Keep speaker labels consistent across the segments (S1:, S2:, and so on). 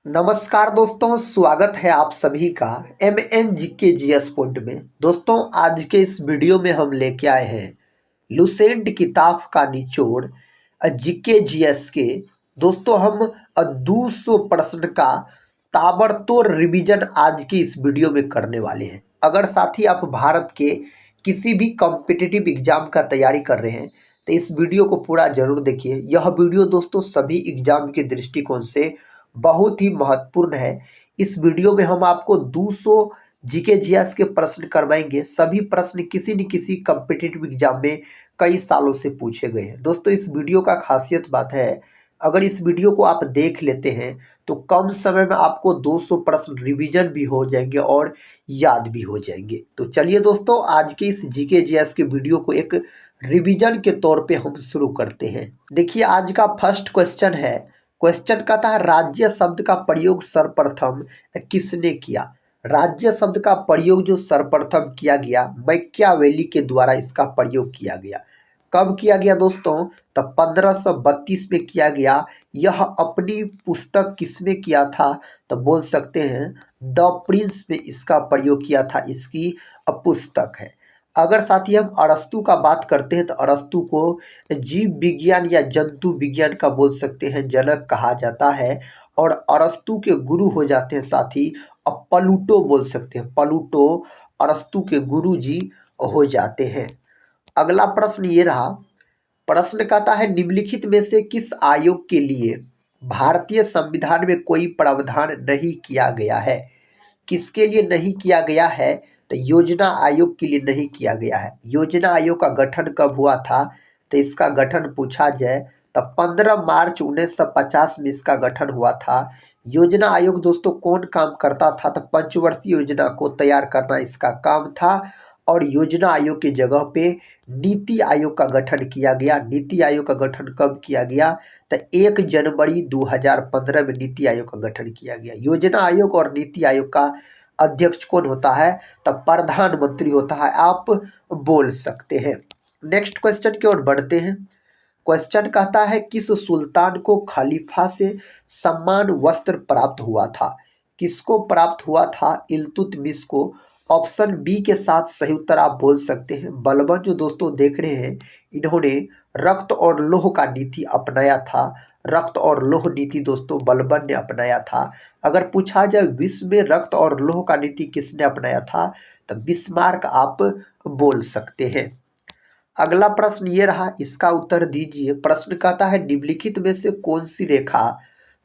S1: नमस्कार दोस्तों, स्वागत है आप सभी का एम एन जी के जीएस पॉइंट में। दोस्तों, आज के इस वीडियो में हम लेके आए हैं लुसेंट किताब का निचोड़ जीके जीएस के। दोस्तों, हम 200 प्रश्न का ताबड़तोड़ रिवीजन आज की इस वीडियो में करने वाले हैं। अगर साथी आप भारत के किसी भी कॉम्पिटिटिव एग्जाम का तैयारी कर रहे हैं तो इस वीडियो को पूरा जरूर देखिए। यह वीडियो दोस्तों सभी एग्जाम के दृष्टिकोण से बहुत ही महत्वपूर्ण है। इस वीडियो में हम आपको 200 जीके जीएस के प्रश्न करवाएंगे। सभी प्रश्न किसी न किसी कॉम्पिटिटिव एग्जाम में कई सालों से पूछे गए हैं। दोस्तों, इस वीडियो का खासियत बात है, अगर इस वीडियो को आप देख लेते हैं तो कम समय में आपको 200 प्रश्न रिवीजन भी हो जाएंगे और याद भी हो जाएंगे। तो चलिए दोस्तों, आज के इस जीके जीएस के वीडियो को एक रिवीजन के तौर पे हम शुरू करते हैं। देखिए, आज का फर्स्ट क्वेश्चन है। क्वेश्चन कहता है, राज्य शब्द का प्रयोग सर्वप्रथम किसने किया। राज्य शब्द का प्रयोग जो सर्वप्रथम किया गया, मैकियावेली के द्वारा इसका प्रयोग किया गया। कब किया गया दोस्तों? तब 1532 में किया गया। यह अपनी पुस्तक किसमें किया था? तो बोल सकते हैं द प्रिंस में इसका प्रयोग किया था। इसकी पुस्तक है। अगर साथी हम अरस्तु का बात करते हैं तो अरस्तु को जीव विज्ञान या जंतु विज्ञान का बोल सकते हैं जनक कहा जाता है। और अरस्तु के गुरु हो जाते हैं साथी प्लूटो, बोल सकते हैं प्लूटो अरस्तु के गुरु जी हो जाते हैं। अगला प्रश्न ये रहा। प्रश्न कहता है, निम्नलिखित में से किस आयोग के लिए भारतीय संविधान में कोई प्रावधान नहीं किया गया है? किसके लिए नहीं किया गया है? तो योजना आयोग के लिए नहीं किया गया है। योजना आयोग का गठन कब हुआ था? तो इसका गठन पूछा जाए तो 15 मार्च 1950 में इसका गठन हुआ था। योजना आयोग दोस्तों कौन काम करता था? तो पंचवर्षीय योजना को तैयार करना इसका काम था। और योजना आयोग की जगह पे नीति आयोग का गठन किया गया। नीति आयोग का गठन कब किया गया? तो 1 जनवरी 2015 में नीति आयोग का गठन किया गया। योजना आयोग और नीति आयोग का अध्यक्ष कौन होता है? तब प्रधानमंत्री होता है, आप बोल सकते हैं। नेक्स्ट क्वेश्चन की ओर बढ़ते हैं। क्वेश्चन कहता है, किस सुल्तान को खलीफा से सम्मान वस्त्र प्राप्त हुआ था? किसको प्राप्त हुआ था? इल्तुतमिश को। ऑप्शन बी के साथ सही उत्तर आप बोल सकते हैं बलबन। जो दोस्तों देख रहे हैं, इन्होंने रक्त और लौह का नीति अपनाया था। रक्त और लौह नीति दोस्तों बलबन ने अपनाया था। अगर पूछा जाए विश्व में रक्त और लौह का नीति किसने अपनाया था, तो बिस्मार्क आप बोल सकते हैं। अगला प्रश्न ये रहा, इसका उत्तर दीजिए। प्रश्न कहता है, निम्नलिखित में से कौन सी रेखा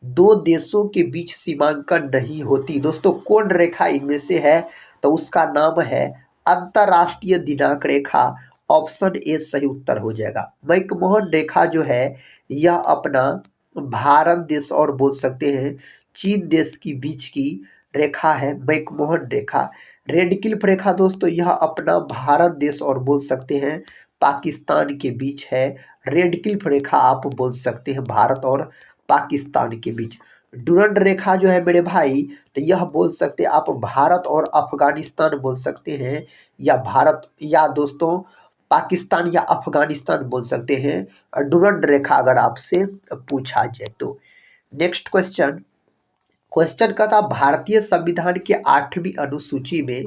S1: दो देशों के बीच सीमांकन नहीं होती? दोस्तों कौन रेखा इनमें से है? तो उसका नाम है अंतरराष्ट्रीय दिनांक रेखा। ऑप्शन ए सही उत्तर हो जाएगा। मैकमोहन रेखा जो है यह अपना भारत देश और बोल सकते हैं चीन देश की बीच की रेखा है मैकमोहन रेखा। रेड क्लिफ रेखा दोस्तों यह अपना भारत देश और बोल सकते हैं पाकिस्तान के बीच है। रेड क्लिफ रेखा आप बोल सकते हैं भारत और पाकिस्तान के बीच। डुरंड रेखा जो है मेरे भाई, तो यह बोल सकते हैं आप भारत और अफगानिस्तान बोल सकते हैं, या भारत या दोस्तों पाकिस्तान या अफगानिस्तान बोल सकते हैं डुरंड रेखा अगर आपसे पूछा जाए तो। Next question. क्वेश्चन का था, भारतीय संविधान के 8वीं अनुसूची में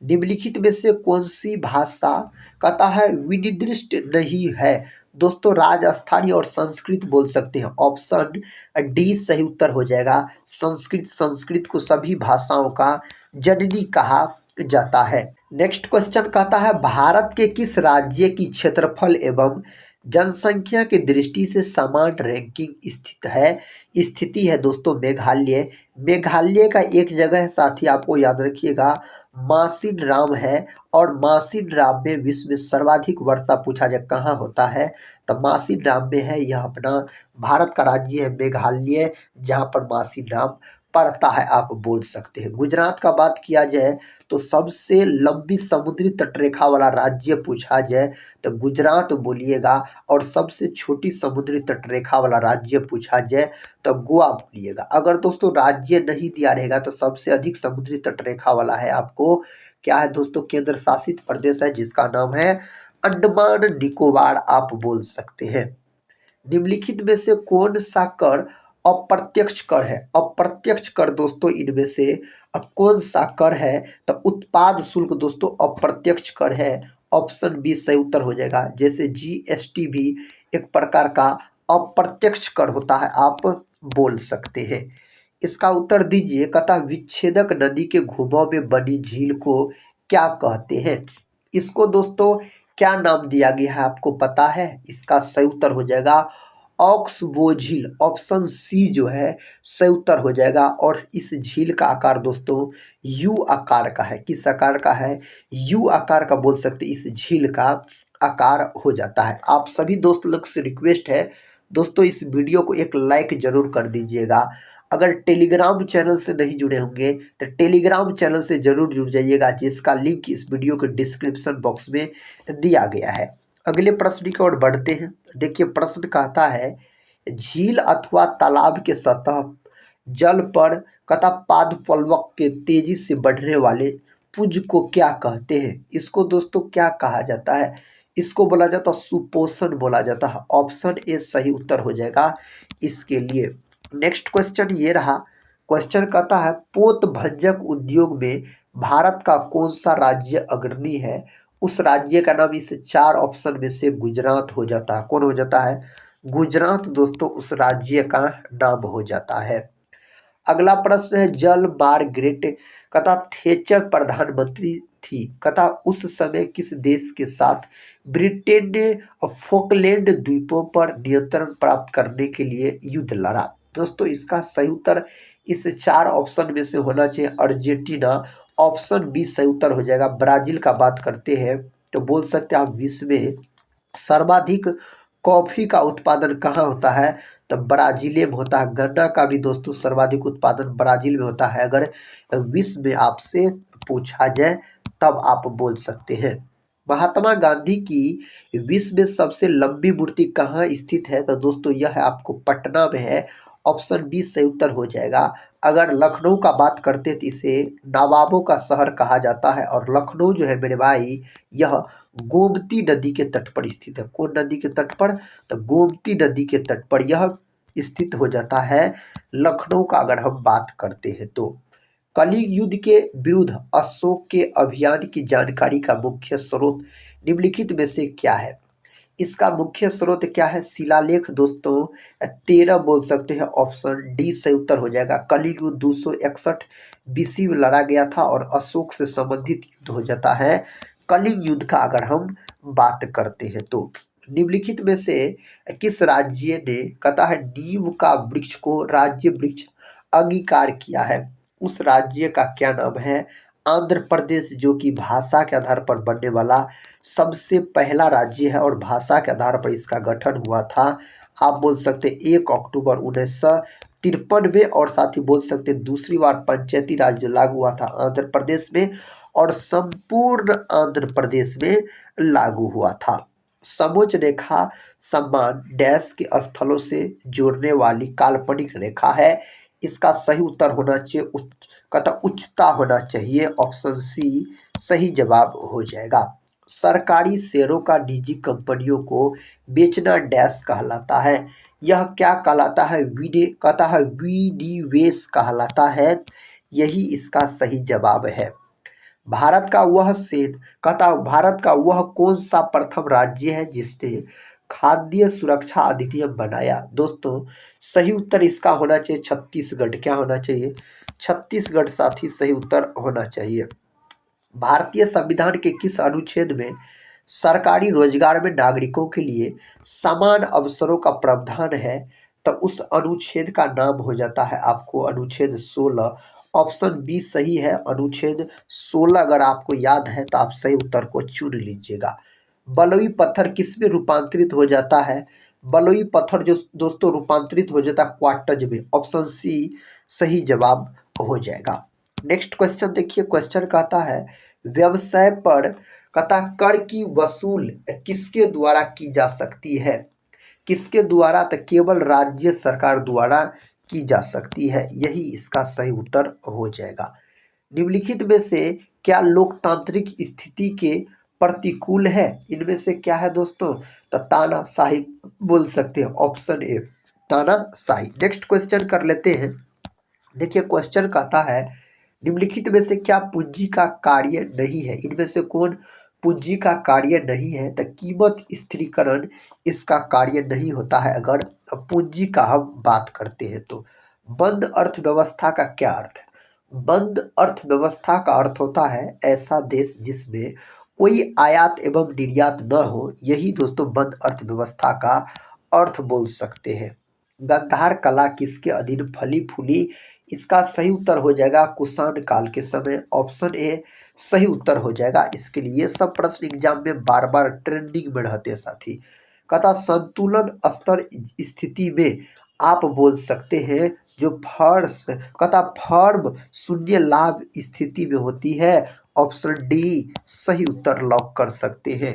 S1: निम्नलिखित में से कौन सी भाषा कहता है विनिर्दिष्ट नहीं है? दोस्तों राजस्थानी और संस्कृत बोल सकते हैं। ऑप्शन डी सही उत्तर हो जाएगा। संस्कृत, संस्कृत को सभी भाषाओं का जननी कहा जाता है। नेक्स्ट क्वेश्चन कहता है, भारत के किस राज्य की क्षेत्रफल एवं जनसंख्या की दृष्टि से समान रैंकिंग स्थिति है? दोस्तों मेघालय। मेघालय का एक जगह है साथी, आपको याद रखिएगा, मासिन राम है। और मासिन राम में विश्व में सर्वाधिक वर्षा पूछा जाए कहाँ होता है, तो मासिन राम में है। यह अपना भारत का राज्य है मेघालय, जहाँ पर मासिन राम पड़ता है, आप बोल सकते हैं। गुजरात का बात किया जाए तो सबसे लंबी समुद्री तटरेखा वाला राज्य पूछा जाए तो गुजरात बोलिएगा। और सबसे छोटी समुद्री तटरेखा वाला राज्य पूछा जाए तो गोवा बोलिएगा। अगर दोस्तों राज्य नहीं दिया रहेगा तो सबसे अधिक समुद्री तटरेखा वाला है आपको क्या है दोस्तों? केंद्र शासित प्रदेश है जिसका नाम है अंडमान निकोबार, आप बोल सकते हैं। निम्नलिखित में से कौन सा कर अप्रत्यक्ष कर है। अप्रत्यक्ष कर दोस्तों इनमें से अब कौन सा कर है? तो उत्पाद शुल्क दोस्तों अप्रत्यक्ष कर है। ऑप्शन बी सही उत्तर हो जाएगा। जैसे जीएसटी भी एक प्रकार का अप्रत्यक्ष कर होता है, आप बोल सकते हैं। इसका उत्तर दीजिए। कथा विच्छेदक नदी के घुमाव में बनी झील को क्या कहते हैं? इसको दोस्तों क्या नाम दिया गया है आपको पता है? इसका सही उत्तर हो जाएगा ऑक्सबो झील। ऑप्शन सी जो है सही उत्तर हो जाएगा। और इस झील का आकार दोस्तों यू आकार का है। किस आकार का है? यू आकार का बोल सकते। इस झील का आकार हो जाता है। आप सभी दोस्त लोग से रिक्वेस्ट है दोस्तों, इस वीडियो को एक लाइक जरूर कर दीजिएगा। अगर टेलीग्राम चैनल से नहीं जुड़े होंगे तो टेलीग्राम चैनल से जरूर जुड़ जाइएगा, जिसका लिंक इस वीडियो के डिस्क्रिप्शन बॉक्स में दिया गया है। अगले प्रश्न की ओर बढ़ते हैं। देखिए प्रश्न कहता है झील अथवा तालाब के सतह जल पर कथा पादपल्वक के तेजी से बढ़ने वाले पुंज को क्या कहते हैं? इसको दोस्तों क्या कहा जाता है? इसको बोला जाता है सुपोषण बोला जाता है। ऑप्शन ए सही उत्तर हो जाएगा इसके लिए। नेक्स्ट क्वेश्चन ये रहा। क्वेश्चन कहता है पोत भंजक उद्योग में भारत का कौन सा राज्य अग्रणी है? उस राज्य का नाम इस चार ऑप्शन में से गुजरात हो जाता है। कौन हो जाता है? गुजरात दोस्तों उस राज्य का नाम हो जाता है। अगला प्रश्न है जल मार्गरेट कथा थेचर प्रधानमंत्री थी कथा उस समय किस देश के साथ ब्रिटेन ने फोकलैंड द्वीपों पर नियंत्रण प्राप्त करने के लिए युद्ध लड़ा? दोस्तों इसका सही उत्तर इस चार ऑप्शन में से होना चाहिए अर्जेंटीना। ऑप्शन बी सही उत्तर हो जाएगा। ब्राजील का बात करते हैं तो बोल सकते हैं आप विश्व में सर्वाधिक कॉफी का उत्पादन कहाँ होता है? तो ब्राजील में होता है। गन्ना का भी दोस्तों सर्वाधिक उत्पादन ब्राजील में होता है। अगर विश्व में आपसे पूछा जाए तब आप बोल सकते हैं। महात्मा गांधी की विश्व में सबसे लंबी मूर्ति कहाँ स्थित है? तो दोस्तों यह है आपको पटना में है। ऑप्शन बी सही उत्तर हो जाएगा। अगर लखनऊ का बात करते तो इसे नवाबों का शहर कहा जाता है। और लखनऊ जो है मेरे भाई यह गोमती नदी के तट पर स्थित है। कौन नदी के तट पर? तो गोमती नदी के तट पर यह स्थित हो जाता है लखनऊ का अगर हम बात करते हैं तो। कलिंग युद्ध के विरुद्ध अशोक के अभियान की जानकारी का मुख्य स्रोत निम्नलिखित में से क्या है? इसका मुख्य स्रोत क्या है? शिलालेख दोस्तों 13 बोल सकते हैं। ऑप्शन डी सही उत्तर हो जाएगा। कलिंग युद्ध 261 बीसी में लड़ा गया था और अशोक से संबंधित युद्ध हो जाता है कलिंग युद्ध का अगर हम बात करते हैं तो। निम्नलिखित में से किस राज्य ने कहा है नीम का वृक्ष को राज्य वृक्ष अंगीकार किया है? उस राज्य का क्या नाम है? आंध्र प्रदेश, जो कि भाषा के आधार पर बनने वाला सबसे पहला राज्य है और भाषा के आधार पर इसका गठन हुआ था। आप बोल सकते 1 अक्टूबर 1953 में। और साथ ही बोल सकते दूसरी बार पंचायती राज जो लागू हुआ था आंध्र प्रदेश में और संपूर्ण आंध्र प्रदेश में लागू हुआ था। समोच्च रेखा समान डैश के स्थलों से जोड़ने वाली काल्पनिक रेखा है। इसका सही उत्तर होना चाहिए उच्चता होना चाहिए। ऑप्शन सी सही जवाब हो जाएगा। सरकारी शेयरों का निजी कंपनियों को बेचना डैश कहलाता है। यह क्या कहलाता है? विनिवेश कहलाता है। यही इसका सही जवाब है। भारत का वह कौन सा प्रथम राज्य है जिसने खाद्य सुरक्षा अधिनियम बनाया? दोस्तों सही उत्तर इसका होना चाहिए छत्तीसगढ़। क्या होना चाहिए? छत्तीसगढ़ साथी सही उत्तर होना चाहिए। भारतीय संविधान के किस अनुच्छेद में सरकारी रोजगार में नागरिकों के लिए समान अवसरों का प्रावधान है? तो उस अनुच्छेद का नाम हो जाता है आपको अनुच्छेद 16। ऑप्शन बी सही है। अनुच्छेद 16 अगर आपको याद है तो आप सही उत्तर को चुन लीजिएगा। बलुई पत्थर किस में रूपांतरित हो जाता है? बलुई पत्थर जो दोस्तों रूपांतरित हो जाता है क्वार्टज में। ऑप्शन सी सही जवाब हो जाएगा। नेक्स्ट क्वेश्चन देखिए। क्वेश्चन कहता है व्यवसाय पर कर की वसूल किसके द्वारा की जा सकती है? किसके द्वारा? तो केवल राज्य सरकार द्वारा की जा सकती है। यही इसका सही उत्तर हो जाएगा। निम्नलिखित में से क्या लोकतांत्रिक स्थिति के प्रतिकूल है? इनमें से क्या है दोस्तों? तो तानाशाही बोल सकते हैं। ऑप्शन ए तानाशाही। नेक्स्ट क्वेश्चन कर लेते हैं। देखिए क्वेश्चन कहता है निम्नलिखित में से क्या पूंजी का कार्य नहीं है, इनमें से कौन पूंजी का कार्य नहीं है। तो कीमत स्थिरीकरण इसका कार्य नहीं होता है अगर पूंजी का हम बात करते हैं तो। बंद अर्थव्यवस्था का क्या अर्थ है? बंद अर्थव्यवस्था का अर्थ होता है ऐसा देश जिसमें कोई आयात एवं निर्यात न हो, यही दोस्तों बंद अर्थव्यवस्था का अर्थ बोल सकते हैं। गांधार कला किसके अधीन फली फूली, इसका सही उत्तर हो जाएगा कुषाण काल के समय। ऑप्शन ए सही उत्तर हो जाएगा इसके लिए। ये सब प्रश्न एग्जाम में बार बार ट्रेंडिंग में रहते हैं साथी। कहता संतुलन स्तर स्थिति में आप बोल सकते हैं जो फर्श कहता फर्म शून्य लाभ स्थिति में होती है। ऑप्शन डी सही उत्तर लॉक कर सकते हैं।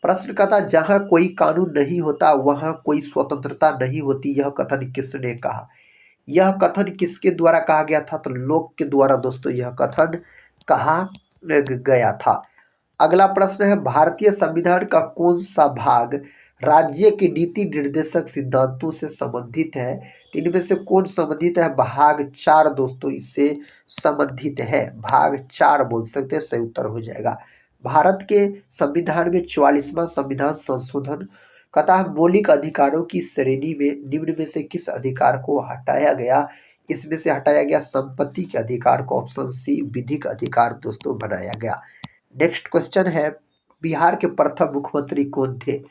S1: प्रश्न कहता जहां कोई कानून नहीं होता वहां कोई स्वतंत्रता नहीं होती, यह कथन किसने कहा? यह कथन किसके द्वारा कहा गया था? तो लोक के द्वारा दोस्तों यह कथन कहा गया था। अगला प्रश्न है भारतीय संविधान का कौन सा भाग राज्य के नीति निर्देशक सिद्धांतों से संबंधित है? तो इनमें से कौन संबंधित है? भाग 4 दोस्तों इससे संबंधित है। भाग 4 बोल सकते हैं, सही उत्तर हो जाएगा। भारत के संविधान में 44वां संविधान संशोधन कहता है मौलिक अधिकारों की श्रेणी में निम्न में से किस अधिकार को हटाया गया? इसमें से हटाया गया संपत्ति के अधिकार को। ऑप्शन सी विधिक अधिकार दोस्तों बनाया गया। नेक्स्ट क्वेश्चन है बिहार के प्रथम मुख्यमंत्री कौन थे?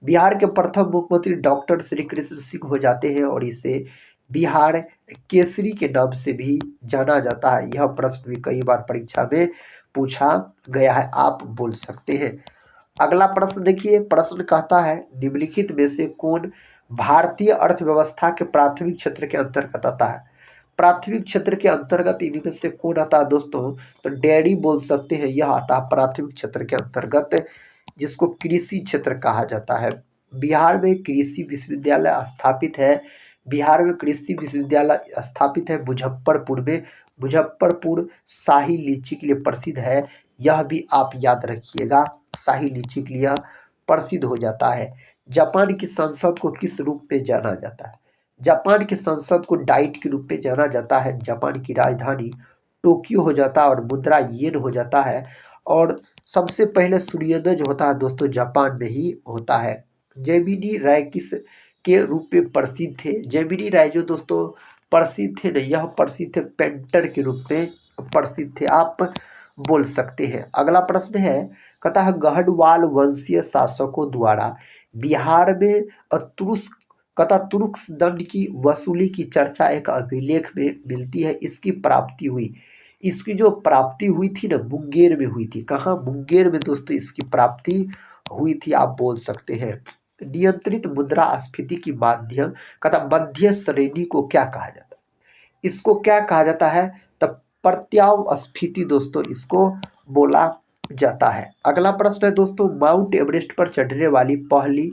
S1: बिहार के प्रथम मुख्यमंत्री डॉक्टर श्री कृष्ण सिंह हो जाते हैं और इसे बिहार केसरी के नाम से भी जाना जाता है। यह प्रश्न भी कई बार परीक्षा में पूछा गया है, आप बोल सकते हैं। अगला प्रश्न देखिए, प्रश्न कहता है निम्नलिखित में से कौन भारतीय अर्थव्यवस्था के प्राथमिक क्षेत्र के अंतर्गत आता है? प्राथमिक क्षेत्र के अंतर्गत इनमें से कौन आता है दोस्तों? तो डेयरी बोल सकते हैं, यह आता है प्राथमिक क्षेत्र के अंतर्गत, जिसको कृषि क्षेत्र कहा जाता है। बिहार में कृषि विश्वविद्यालय स्थापित है। बिहार में कृषि विश्वविद्यालय स्थापित है मुजफ्फरपुर में। मुजफ्फरपुर शाही लीची के लिए प्रसिद्ध है, यह भी आप याद रखिएगा, शाही लीची के लिए प्रसिद्ध हो जाता है। जापान की संसद को किस रूप में जाना जाता है? जापान की संसद को डाइट के रूप में जाना जाता है। जापान की राजधानी टोक्यो हो जाता है और मुद्रा येन हो जाता है। और सबसे पहले सूर्योदय जो होता है दोस्तों जापान में ही होता है। जेमिनी राय किस के रूप में प्रसिद्ध थे? जेमिनी राय जो दोस्तों प्रसिद्ध थे नहीं, यह प्रसिद्ध थे पेंटर के रूप में प्रसिद्ध थे, आप बोल सकते हैं। अगला प्रश्न है कहता है गढ़वाल वंशीय शासकों द्वारा बिहार में तुर्क दंड की वसूली की चर्चा एक अभिलेख में मिलती है। इसकी प्राप्ति हुई, इसकी जो प्राप्ति हुई थी ना मुंगेर में हुई थी। कहाँ? मुंगेर में दोस्तों इसकी प्राप्ति हुई थी, आप बोल सकते हैं। नियंत्रित मुद्रास्फीति की माध्यम कहता मध्य श्रेणी को क्या कहा जाता है? इसको क्या कहा जाता है? तब प्रत्यास्फीति दोस्तों इसको बोला जाता है। अगला प्रश्न है दोस्तों माउंट एवरेस्ट पर चढ़ने वाली पहली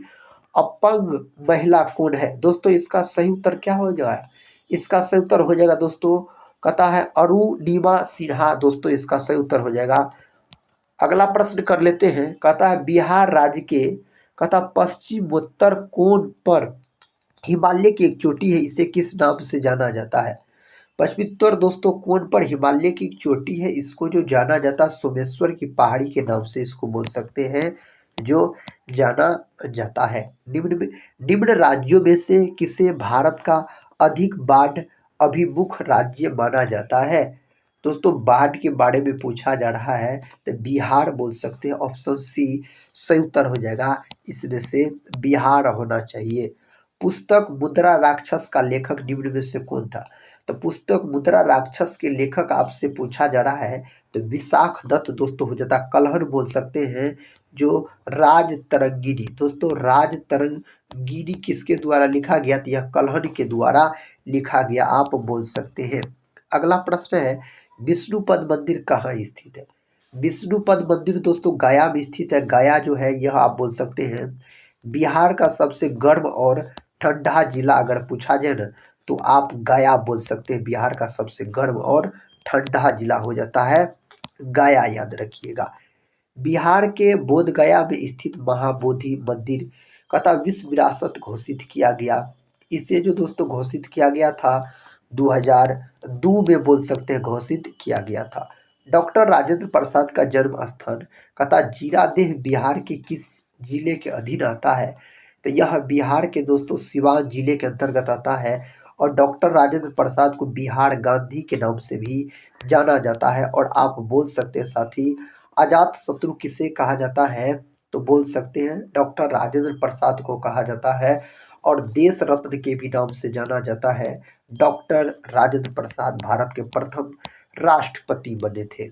S1: अपंग महिला कौन है? दोस्तों इसका सही उत्तर क्या हो जाएगा? इसका सही उत्तर हो जाएगा दोस्तों कहता है अरुणिमा सिन्हा, दोस्तों इसका सही उत्तर हो जाएगा। अगला प्रश्न कर लेते हैं, कहता है बिहार राज्य के कहता पश्चिमोत्तर कोण पर हिमालय की एक चोटी है, इसे किस नाम से जाना जाता है? पश्चिमोत्तर दोस्तों कोण पर हिमालय की एक चोटी है, इसको जो जाना जाता है सोमेश्वर की पहाड़ी के नाम से इसको बोल सकते हैं, जो जाना जाता है। निम्न राज्यों में से किसे भारत का अधिक बाढ़ अभिमुख राज्य माना जाता है? दोस्तों बाढ़ के बारे में पूछा जा रहा है तो बिहार बोल सकते हैं। ऑप्शन सी सही उत्तर हो जाएगा, इसमें से बिहार होना चाहिए। पुस्तक मुद्रा राक्षस का लेखक निम्न में से कौन था? तो पुस्तक मुद्रा राक्षस के लेखक आपसे पूछा जा रहा है तो विशाख दत्त दोस्तों हो जाता। कलहन बोल सकते हैं, जो राज तरंगिणी दोस्तों राज तरंगिणी किसके द्वारा लिखा गया? तो यह कलहन के द्वारा लिखा गया, आप बोल सकते हैं। अगला प्रश्न है विष्णुपद मंदिर कहाँ स्थित है? विष्णुपद मंदिर दोस्तों गया में स्थित है। गया जो है यह आप बोल सकते हैं बिहार का सबसे गर्म और ठंडा जिला अगर पूछा जाए ना तो आप गया बोल सकते हैं। बिहार का सबसे गर्म और ठंडा जिला हो जाता है गया, याद रखिएगा। बिहार के बोधगया में स्थित महाबोधि मंदिर कहता विश्व विरासत घोषित किया गया, इसे जो दोस्तों घोषित किया गया था 2002 में बोल सकते हैं घोषित किया गया था। डॉक्टर राजेंद्र प्रसाद का जन्म स्थान कथा जीरादेह बिहार के किस जिले के अधीन आता है? तो यह बिहार के दोस्तों सिवान जिले के अंतर्गत आता है। और डॉक्टर राजेंद्र प्रसाद को बिहार गांधी के नाम से भी जाना जाता है। और आप बोल सकते हैं साथी अजात शत्रु किसे कहा जाता है? तो बोल सकते हैं डॉक्टर राजेंद्र प्रसाद को कहा जाता है। और देश रत्न के भी नाम से जाना जाता है। डॉक्टर राजेंद्र प्रसाद भारत के प्रथम राष्ट्रपति बने थे।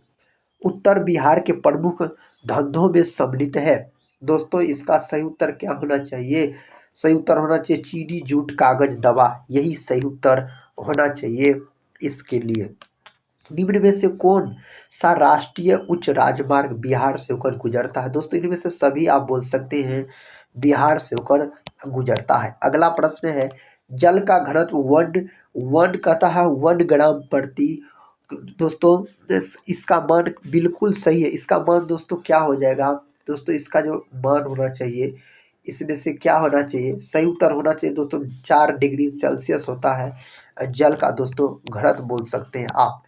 S1: उत्तर बिहार के प्रमुख धंधों में सम्मिलित है। दोस्तों इसका सही उत्तर क्या होना चाहिए? सही उत्तर होना चाहिए चीनी, जूट, कागज, दवा। यही सही उत्तर होना चाहिए इसके लिए। निम्न में से कौन सा राष्ट्रीय उच्च राजमार्ग बिहार से होकर गुजरता है? दोस्तों इनमें से सभी आप बोल सकते हैं बिहार से होकर गुजरता है। अगला प्रश्न है जल का घनत्व वन वन कहता है 1 ग्राम प्रति। दोस्तों इसका मान बिल्कुल सही है। इसका मान दोस्तों क्या हो जाएगा? दोस्तों इसका जो मान होना चाहिए इसमें से क्या होना चाहिए? सही उत्तर होना चाहिए दोस्तों 4 डिग्री सेल्सियस होता है जल का दोस्तों घनत्व बोल सकते हैं आप।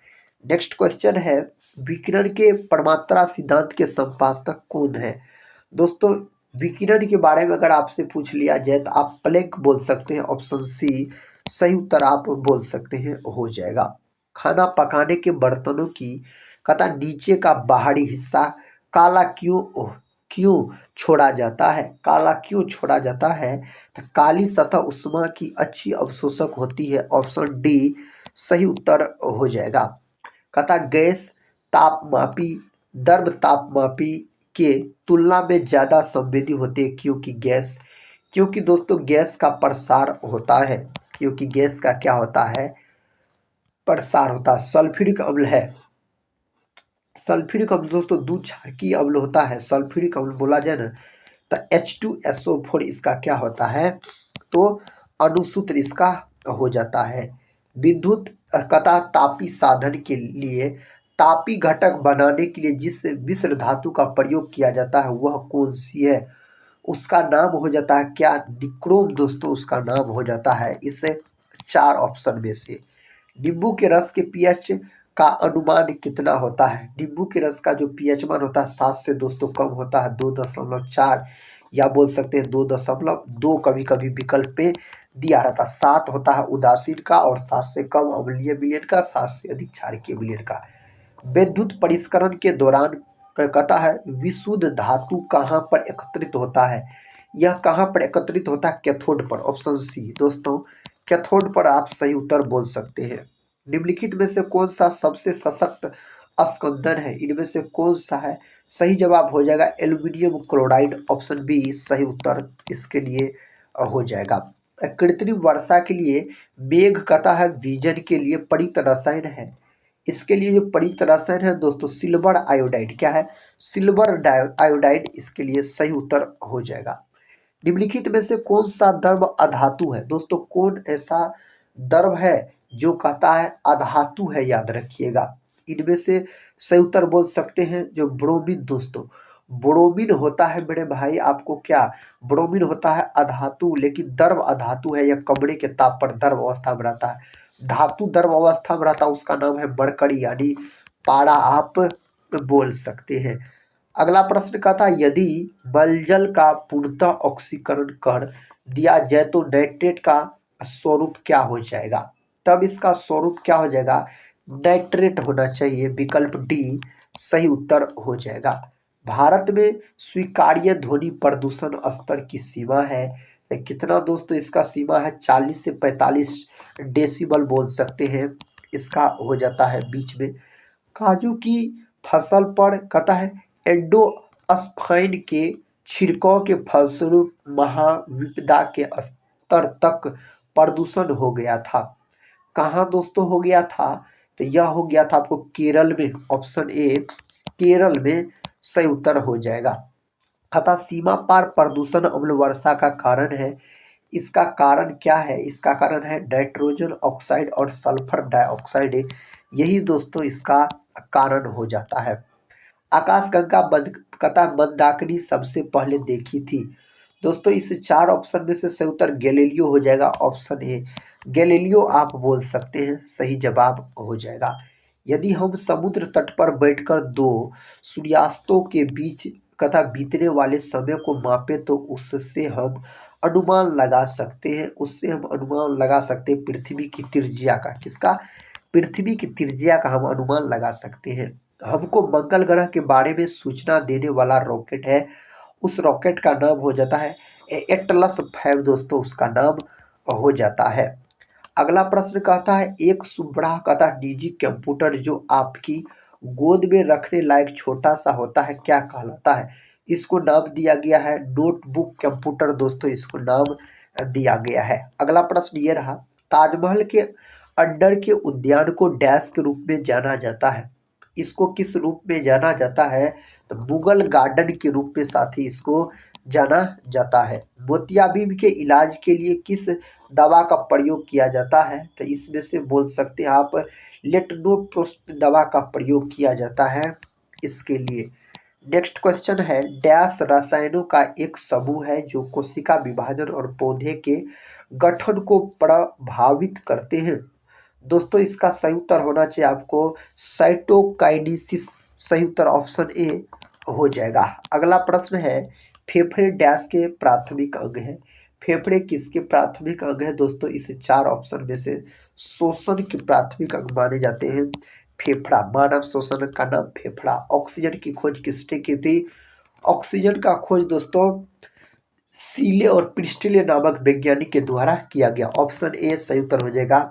S1: नेक्स्ट क्वेश्चन है विकिरण के परमात्रा सिद्धांत के संपादक कौन है? दोस्तों विकिरण के बारे में अगर आपसे पूछ लिया जाए तो आप प्लैंक बोल सकते हैं। ऑप्शन सी सही उत्तर आप बोल सकते हैं हो जाएगा। खाना पकाने के बर्तनों की कथा नीचे का बाहरी हिस्सा काला क्यों क्यों छोड़ा जाता है? काला क्यों छोड़ा जाता है? तो काली सतह उष्मा की अच्छी अवशोषक होती है। ऑप्शन डी सही उत्तर हो जाएगा। कथा गैस तापमापी द्रव तापमापी के तुलना में ज्यादा संवेदी होते हैं क्योंकि दोस्तों गैस का प्रसार होता है। क्योंकि गैस का क्या होता है? प्रसार होता है। सल्फ्यूरिक अम्ल है। सल्फ्यूरिक अम्ल दोस्तों दूध क्षारकीय अम्ल होता है। सल्फ्यूरिक अम्ल बोला जाए ना तो H2SO4 इसका क्या होता है? तो अनुसूत्र इसका हो जाता है। विद्युत कथा तापी साधन के लिए तापी घटक बनाने के लिए जिस मिश्र धातु का प्रयोग किया जाता है वह कौन सी है? उसका नाम हो जाता है क्या? निक्रोम दोस्तों उसका नाम हो जाता है इस 4 ऑप्शन में से। नींबू के रस के पीएच का अनुमान कितना होता है? नींबू के रस का जो पीएच मान होता है 7 से दोस्तों कम होता है 2.4 या बोल सकते हैं 2.2 कभी कभी विकल्प पे दिया रहता है। 7 होता है उदासीन का और 7 से कम अम्लीय विलयन का, 7 से अधिक क्षारकीय विलयन का। विद्युत परिष्करण के दौरान कहता है विशुद्ध धातु कहाँ पर एकत्रित होता है? यह कहाँ पर एकत्रित होता है? कैथोड पर। ऑप्शन सी दोस्तों कैथोड पर आप सही उत्तर बोल सकते हैं। निम्नलिखित में से कौन सा सबसे सशक्त अस्कंदन है? इनमें से कौन सा है? सही जवाब हो जाएगा एल्यूमिनियम क्लोराइड। ऑप्शन बी सही उत्तर इसके लिए हो जाएगा। कृत्रिम वर्षा के लिए मेघ कहता है बीजन के लिए प्रयुक्त रसायन है। इसके लिए जो प्रयुक्त रसायन है दोस्तों सिल्वर आयोडाइड। क्या है? सिल्वर आयोडाइड इसके लिए सही उत्तर हो जाएगा। निम्नलिखित में से कौन सा द्रव अधातु है? दोस्तों कौन ऐसा द्रव है जो कहता है अधातु है? याद रखिएगा इनमें से सही उत्तर बोल सकते हैं जो ब्रोमीन। दोस्तों ब्रोमीन होता है मेरे भाई आपको क्या? ब्रोमीन होता है अधातु लेकिन द्रव अधातु है। यह कमरे के ताप पर द्रव अवस्था में रहता है। धातु द्रव अवस्था में रहता है उसका नाम है मरकरी यानी पारा आप बोल सकते हैं। अगला प्रश्न का था यदि मलजल का पूर्णतः ऑक्सीकरण कर दिया जाए तो नाइट्रेट का स्वरूप क्या हो जाएगा? तब इसका स्वरूप क्या हो जाएगा? नाइट्रेट होना चाहिए। विकल्प डी सही उत्तर हो जाएगा। भारत में स्वीकार्य ध्वनि प्रदूषण स्तर की सीमा है तो कितना दोस्तों? इसका सीमा है 40 से 45 डेसिबल बोल सकते हैं। इसका हो जाता है बीच में। काजू की फसल पर कहता है एंडोसल्फाइन के छिड़काव के फलस्वरूप महाविपदा के स्तर तक प्रदूषण हो गया था। कहाँ दोस्तों हो गया था? तो यह हो गया था आपको केरल में। ऑप्शन ए केरल में सही उत्तर हो जाएगा। तथा सीमा पार प्रदूषण अम्ल वर्षा का कारण है। इसका कारण क्या है? इसका कारण है नाइट्रोजन ऑक्साइड और सल्फर डाइऑक्साइड। यही दोस्तों इसका कारण हो जाता है। आकाशगंगा कथा मंदाकिनी सबसे पहले देखी थी दोस्तों इस चार ऑप्शन में से सही उत्तर गैलीलियो हो जाएगा। ऑप्शन ए गैलीलियो आप बोल सकते हैं, सही जवाब हो जाएगा। यदि हम समुद्र तट पर बैठकर दो सूर्यास्तों के बीच कथा बीतने वाले समय को मापे तो उससे हम अनुमान लगा सकते हैं, पृथ्वी की त्रिज्या का। किसका? पृथ्वी की त्रिज्या का हम अनुमान लगा सकते हैं। हमको मंगल ग्रह के बारे में सूचना देने वाला रॉकेट है, उस रॉकेट का नाम हो जाता है एटलस 5 दोस्तों, उसका नाम हो जाता है। अगला प्रश्न कहता है एक सुबड़ा कहता निजी कंप्यूटर जो आपकी गोद में रखने लायक छोटा सा होता है क्या कहलाता है? इसको नाम दिया गया है नोटबुक कंप्यूटर दोस्तों, इसको नाम दिया गया है। अगला प्रश्न ये रहा ताजमहल के अंडर के उद्यान को डैश के रूप में जाना जाता है, इसको किस रूप में जाना जाता है? तो मुगल गार्डन के रूप में साथी इसको जाना जाता है। मोतियाबिंद के इलाज के लिए किस दवा का प्रयोग किया जाता है? तो इसमें से बोल सकते हैं आप लेटनोप्रोस्ट दवा का प्रयोग किया जाता है इसके लिए। नेक्स्ट क्वेश्चन है डैश रसायनों का एक समूह है जो कोशिका विभाजन और पौधे के गठन को प्रभावित करते हैं। दोस्तों इसका सही उत्तर होना चाहिए आपको साइटोकाइनेसिस, सही उत्तर ऑप्शन ए हो जाएगा। अगला प्रश्न है फेफड़े डैश के प्राथमिक अंग है, फेफड़े किसके प्राथमिक अंग है? दोस्तों इस चार ऑप्शन में से श्वसन के प्राथमिक अंग माने जाते हैं फेफड़ा, मानव श्वसन का नाम फेफड़ा। ऑक्सीजन की खोज किसने की थी? ऑक्सीजन का खोज दोस्तों सीले और प्रिस्टले नामक वैज्ञानिक के द्वारा किया गया। ऑप्शन ए सही उत्तर हो जाएगा,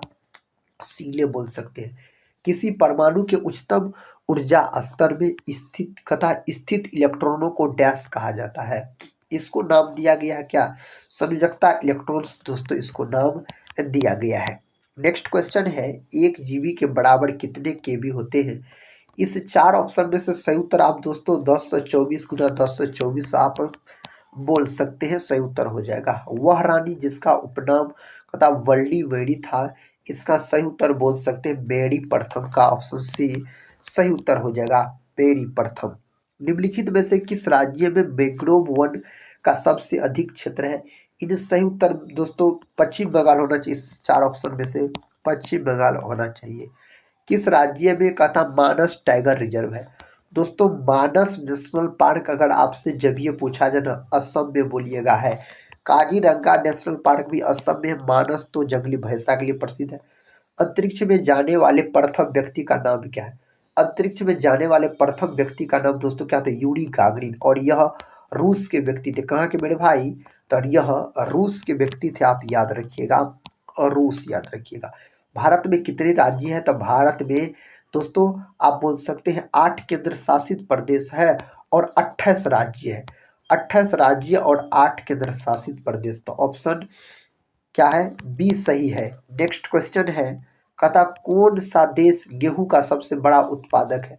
S1: सीले बोल सकते हैं। किसी परमाणु के उच्चतम ऊर्जा स्तर में स्थित इलेक्ट्रॉनों को डैश कहा जाता है, इसको नाम दिया गया है क्या? संयोजकता इलेक्ट्रॉन्स दोस्तों, इसको नाम दिया गया है। नेक्स्ट क्वेश्चन है एक जीबी के बराबर कितने केबी होते हैं? इस चार ऑप्शन में से सही उत्तर आप दोस्तों 1024 गुना 1024 आप बोल सकते हैं, सही उत्तर हो जाएगा। वह रानी जिसका उपनाम वल्ली वेड़ी था, इसका सही उत्तर बोल सकते हैं मेरी प्रथम का, ऑप्शन सी सही उत्तर हो जाएगा मेरी प्रथम। निम्नलिखित में से किस राज्य में मैंग्रोव वन का सबसे अधिक क्षेत्र है? इन सही उत्तर दोस्तों पश्चिम बंगाल होना चाहिए, इस चार ऑप्शन में से पश्चिम बंगाल होना चाहिए। किस राज्य में कहता मानस टाइगर रिजर्व है? दोस्तों मानस नेशनल पार्क अगर आपसे जब ये पूछा जाए ना असम में बोलिएगा है। काजीरंगा नेशनल पार्क भी असम में, मानस तो जंगली भैंसा के लिए प्रसिद्ध है। अंतरिक्ष में जाने वाले प्रथम व्यक्ति का नाम क्या है? अंतरिक्ष में जाने वाले प्रथम व्यक्ति का नाम दोस्तों क्या था? यूरी गागरिन, और यह रूस के व्यक्ति थे। कहाँ के मेरे भाई? तो यह रूस के व्यक्ति थे, आप याद रखिएगा और रूस याद रखिएगा। भारत में कितने राज्य हैं? तो भारत में दोस्तों आप बोल सकते हैं 8 केंद्र शासित प्रदेश है और 28 राज्य है। 28 राज्य और 8 केंद्र शासित प्रदेश, तो ऑप्शन क्या है? बी सही है। नेक्स्ट क्वेश्चन है कहता कौन सा देश गेहूं का सबसे बड़ा उत्पादक है?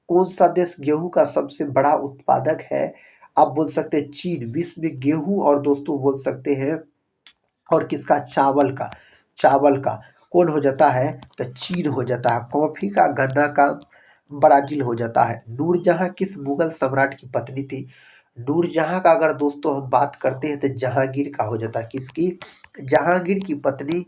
S1: कौन सा देश गेहूं का सबसे बड़ा उत्पादक है? आप बोल सकते हैं चीन, विश्व में गेहूं, और दोस्तों बोल सकते हैं और किसका? चावल का, चावल का कौन हो जाता है? तो चीन हो जाता है। कॉफी का, गन्ना का ब्राजील हो जाता है। नूरजहां किस मुगल सम्राट की पत्नी थी? नूरजहां का अगर दोस्तों हम बात करते हैं तो जहांगीर का हो जाता है। किसकी? जहांगीर की पत्नी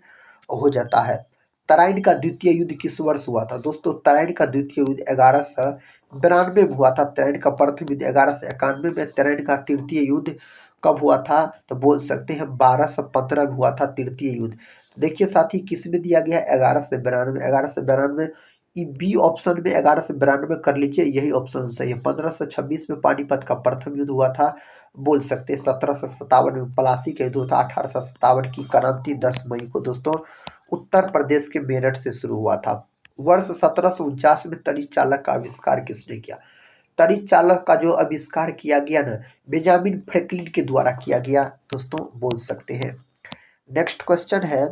S1: हो जाता है। तराइन का द्वितीय युद्ध किस वर्ष हुआ था? दोस्तों तराइन का द्वितीय युद्ध 1192 में हुआ था। तराइन का प्रथम युद्ध 1191 में, तराइन का तृतीय युद्ध कब हुआ था? तो बोल सकते हैं 1215 में हुआ था तृतीय युद्ध। देखिए साथी किस में दिया गया है? 1192, 1192 बी ऑप्शन में 1192 कर लीजिए, यही ऑप्शन सही है। 1526 में पानीपत का प्रथम युद्ध हुआ था, बोल सकते हैं 1757 में पलासी का युद्ध हुआ था। 1857 की क्रांति 10 मई को दोस्तों उत्तर प्रदेश के मेरठ से शुरू हुआ था। वर्ष 1749 में तड़ी चालक का आविष्कार किसने किया? तड़ी चालक का जो आविष्कार किया गया ना बेंजामिन फ्रैंकलिन के द्वारा किया गया दोस्तों, बोल सकते हैं। नेक्स्ट क्वेश्चन है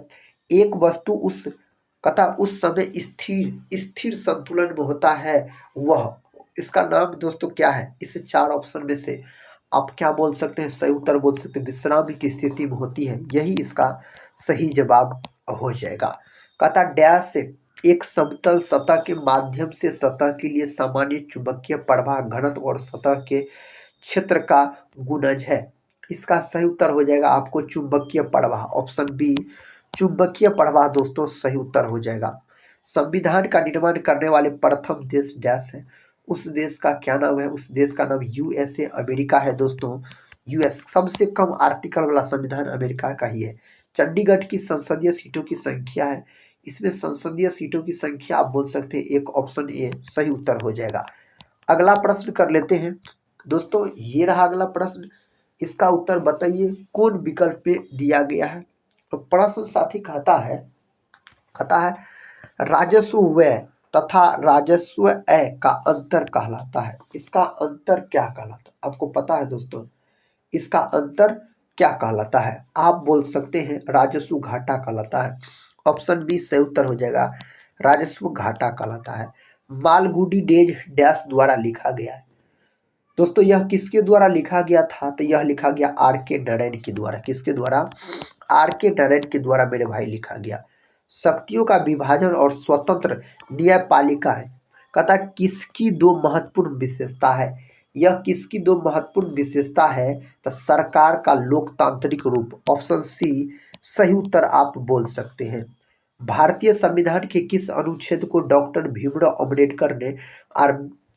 S1: एक वस्तु उस समय स्थिर स्थिर संतुलन में होता है, वह इसका नाम दोस्तों क्या है? इस चार ऑप्शन में से आप क्या बोल सकते हैं? सही उत्तर बोल सकते हैं विश्राम की स्थिति में होती है, यही इसका सही जवाब हो जाएगा। कहता डैश से एक समतल सतह के माध्यम से सतह के लिए सामान्य चुंबकीय प्रवाह घनत्व और सतह के क्षेत्र का गुणज है। इसका सही उत्तर हो जाएगा आपको चुंबकीय प्रवाह, ऑप्शन बी चुंबकीय प्रवाह दोस्तों सही उत्तर हो जाएगा। संविधान का निर्माण करने वाले प्रथम देश डैश है, उस देश का क्या नाम है? उस देश का नाम यूएसए अमेरिका है दोस्तों। यूएस सबसे कम आर्टिकल वाला संविधान अमेरिका का ही है। चंडीगढ़ की संसदीय सीटों की संख्या है, इसमें संसदीय सीटों की संख्या आप बोल सकते हैं एक, ऑप्शन ए सही उत्तर हो जाएगा। अगला प्रश्न कर लेते हैं दोस्तों, ये रहा अगला प्रश्न। इसका उत्तर बताइए कौन विकल्प पे दिया गया है? तो प्रश्न साथी कहता है राजस्व व्यय तथा राजस्व आय का अंतर कहलाता है। इसका अंतर क्या कहलाता है आपको पता है दोस्तों? इसका अंतर क्या कहलाता है? आप बोल सकते हैं राजस्व घाटा कहलाता है, ऑप्शन बी सही उत्तर हो जाएगा, राजस्व घाटा कहलाता है। मालगुडी डेज डैश द्वारा लिखा गया है दोस्तों, यह किसके द्वारा लिखा गया था? तो यह लिखा गया आर के नरेन के द्वारा। किसके द्वारा? आर के नरेन के द्वारा मेरे भाई लिखा गया। शक्तियों का विभाजन और स्वतंत्र न्यायपालिका है, कहता किसकी दो महत्वपूर्ण विशेषता है? यह किसकी दो महत्वपूर्ण विशेषता है? तो सरकार का लोकतांत्रिक रूप, ऑप्शन सी सही उत्तर आप बोल सकते हैं। भारतीय संविधान के किस अनुच्छेद को डॉक्टर भीमराव अम्बेडकर ने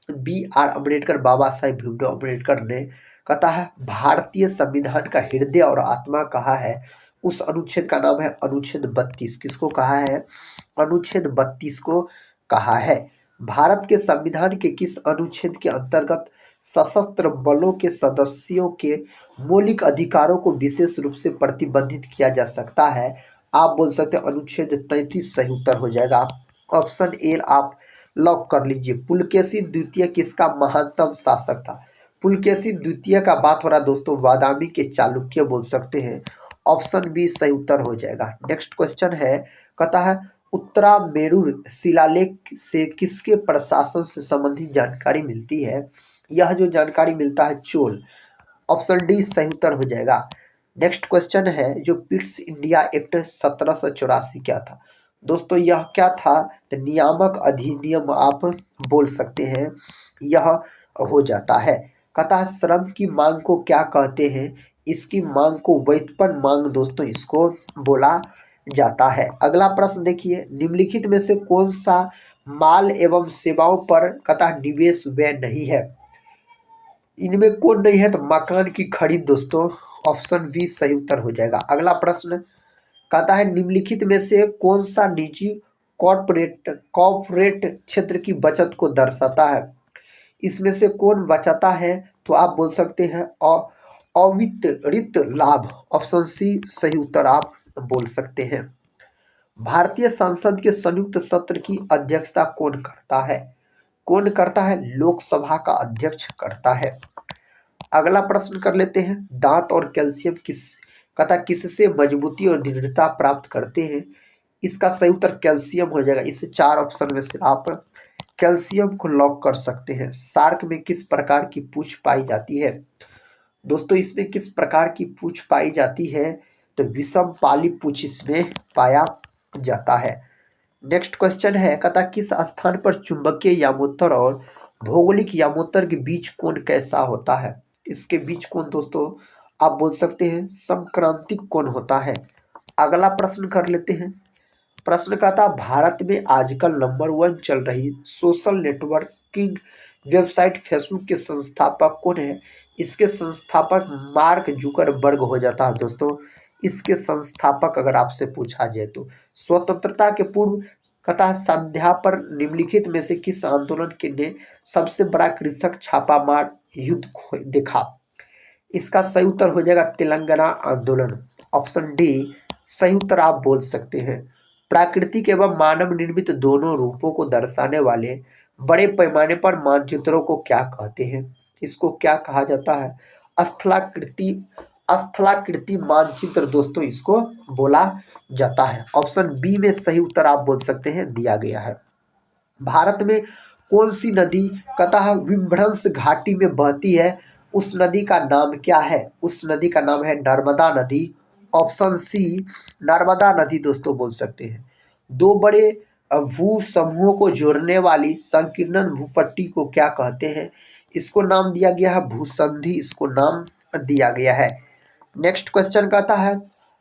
S1: अम्बेडकर, बाबा साहेब भीमराव अम्बेडकर ने कहता है भारतीय संविधान का हृदय और आत्मा कहा है? उस अनुच्छेद का नाम है अनुच्छेद 32। किसको कहा है? अनुच्छेद 32 को कहा है। भारत के संविधान के किस अनुच्छेद के अंतर्गत सशस्त्र बलों के सदस्यों के मौलिक अधिकारों को विशेष रूप से प्रतिबंधित किया जा सकता है? आप बोल सकते हैं अनुच्छेद 33 सही उत्तर हो जाएगा, ऑप्शन ए आप लॉक कर लीजिए। पुलकेशी द्वितीय किसका महानतम शासक था? पुलकेशी द्वितीय का बात हो रहा दोस्तों बादामी के चालुक्य बोल सकते हैं, ऑप्शन बी सही उत्तर हो जाएगा। नेक्स्ट क्वेश्चन है, कहता है उत्तरा मेरुर शिलालेख से किसके प्रशासन से संबंधित जानकारी मिलती है? यह जो जानकारी मिलता है चोल, ऑप्शन डी सही उत्तर हो जाएगा। नेक्स्ट क्वेश्चन है जो पिट्स इंडिया एक्ट 1784 क्या था? दोस्तों यह क्या था? तो नियामक अधिनियम आप बोल सकते हैं, यह हो जाता है। कहता है श्रम की मांग को क्या कहते हैं? इसकी मांग को व्युत्पन्न मांग दोस्तों इसको बोला जाता है। अगला प्रश्न देखिए, निम्नलिखित में से कौन सा माल एवं सेवाओं पर कहता निवेश व्यय नहीं है? इनमें कौन नहीं है? तो मकान की खरीद दोस्तों, ऑप्शन बी सही उत्तर हो जाएगा। अगला प्रश्न कहता है निम्नलिखित में से कौन सा निजी कॉर्पोरेट क्षेत्र की बचत को दर्शाता है? इसमें से कौन बचाता है? तो आप बोल सकते हैं अवितरित लाभ, ऑप्शन सी सही उत्तर आप बोल सकते हैं। भारतीय संसद के संयुक्त सत्र की अध्यक्षता कौन करता है? कौन करता है? लोकसभा का अध्यक्ष करता है। अगला प्रश्न कर लेते हैं, दांत और कैल्शियम किससे मजबूती और दृढ़ता प्राप्त करते हैं? इसका सही उत्तर कैल्शियम हो जाएगा। इस चार ऑप्शन में से आप कैल्शियम को लॉक कर सकते हैं। शार्क में किस प्रकार की पूंछ पाई जाती है? दोस्तों इसमें किस प्रकार की पूंछ पाई जाती है? तो विषम पाली पूंछ इसमें पाया जाता है। नेक्स्ट क्वेश्चन है, कहता किस स्थान पर चुंबकीय यामोत्तर और भौगोलिक यामोत्तर के बीच कोण कैसा होता है? इसके बीच कोण दोस्तों आप बोल सकते हैं समक्रांतिक कोण होता है। अगला प्रश्न कर लेते हैं। प्रश्न कहता भारत में आजकल नंबर 1 चल रही सोशल नेटवर्किंग वेबसाइट फेसबुक के संस्थापक कौन है? इसके संस्थापक मार्क जुकरबर्ग हो जाता है दोस्तों। इसके संस्थापक अगर आपसे पूछा जाए तो स्वतंत्रता के पूर्व कथा संध्या पर निम्नलिखित में से किस आंदोलन के ने सबसे बड़ा कृषक छापामार युद्ध देखा? इसका सही उत्तर हो जाएगा तेलंगाना आंदोलन, ऑप्शन डी सही उत्तर आप बोल सकते हैं। प्राकृतिक एवं मानव निर्मित दोनों रूपों को दर्शाने वाले बड़े पैमाने पर मानचित्रों को क्या कहते हैं? इसको क्या कहा जाता है? स्थलाकृति मानचित्र दोस्तों इसको बोला जाता है। ऑप्शन बी में सही उत्तर आप बोल सकते हैं दिया गया है। भारत में कौन सी नदी कतः विभ्रंश घाटी में बहती है? उस नदी का नाम क्या है? उस नदी का नाम है नर्मदा नदी, ऑप्शन सी नर्मदा नदी दोस्तों बोल सकते हैं। दो बड़े भू समूहों को जोड़ने वाली संकीर्ण भूपट्टी को क्या कहते हैं? इसको नाम दिया गया है भूसंधि, इसको नाम दिया गया है। नेक्स्ट क्वेश्चन कहता है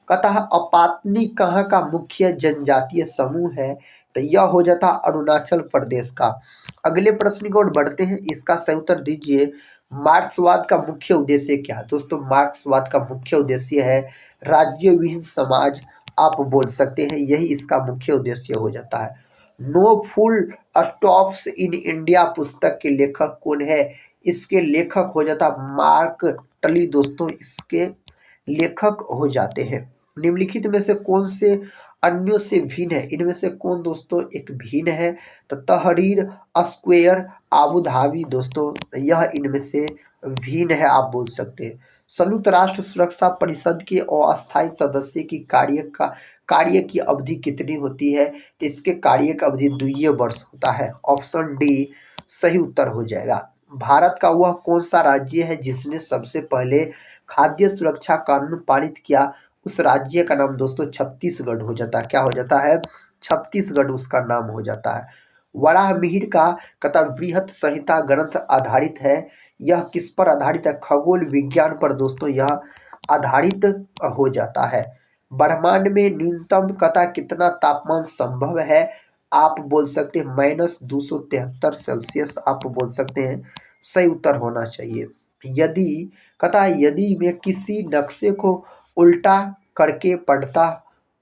S1: अपातनी कहाँ का मुख्य जनजातीय समूह है? तो यह हो जाता अरुणाचल प्रदेश का। अगले प्रश्न की ओर बढ़ते हैं, इसका सही उत्तर दीजिए। मार्क्सवाद का मुख्य उद्देश्य क्या है? दोस्तों मार्क्सवाद का मुख्य उद्देश्य है राज्य विहीन समाज, आप बोल सकते हैं, यही इसका मुख्य उद्देश्य हो जाता है। No full stops in India पुस्तक के लेखक कौन है? इसके लेखक हो जाता मार्क टली। दोस्तों इसके लेखक हो जाते हैं। निम्नलिखित में से कौन से अन्यों से भिन्न है? इनमें से कौन दोस्तों एक भिन्न है? तो तहरीर स्क्वायर आबू धाबी, दोस्तों यह इनमें से भिन्न है, आप बोल सकते हैं। संयुक्त राष्ट्र सुरक्षा परिषद के अस्थायी सदस्य की कार्य की अवधि कितनी होती है? तो इसके कार्य की अवधि 2 वर्ष होता है। ऑप्शन डी सही उत्तर हो जाएगा। भारत का वह कौन सा राज्य है जिसने सबसे पहले खाद्य सुरक्षा कानून पारित किया? उस राज्य का नाम दोस्तों छत्तीसगढ़ हो जाता है। क्या हो जाता है? छत्तीसगढ़ उसका नाम हो जाता है। वराह मिहिर का कथा वृहत संहिता ग्रंथ आधारित है, यह किस पर आधारित है? खगोल विज्ञान पर दोस्तों यह आधारित हो जाता है। ब्रह्मांड में न्यूनतम कथा कितना तापमान संभव है? आप बोल सकते हैं -273 सेल्सियस, आप बोल सकते हैं, सही उत्तर होना चाहिए। यदि मैं किसी नक्शे को उल्टा करके पढ़ता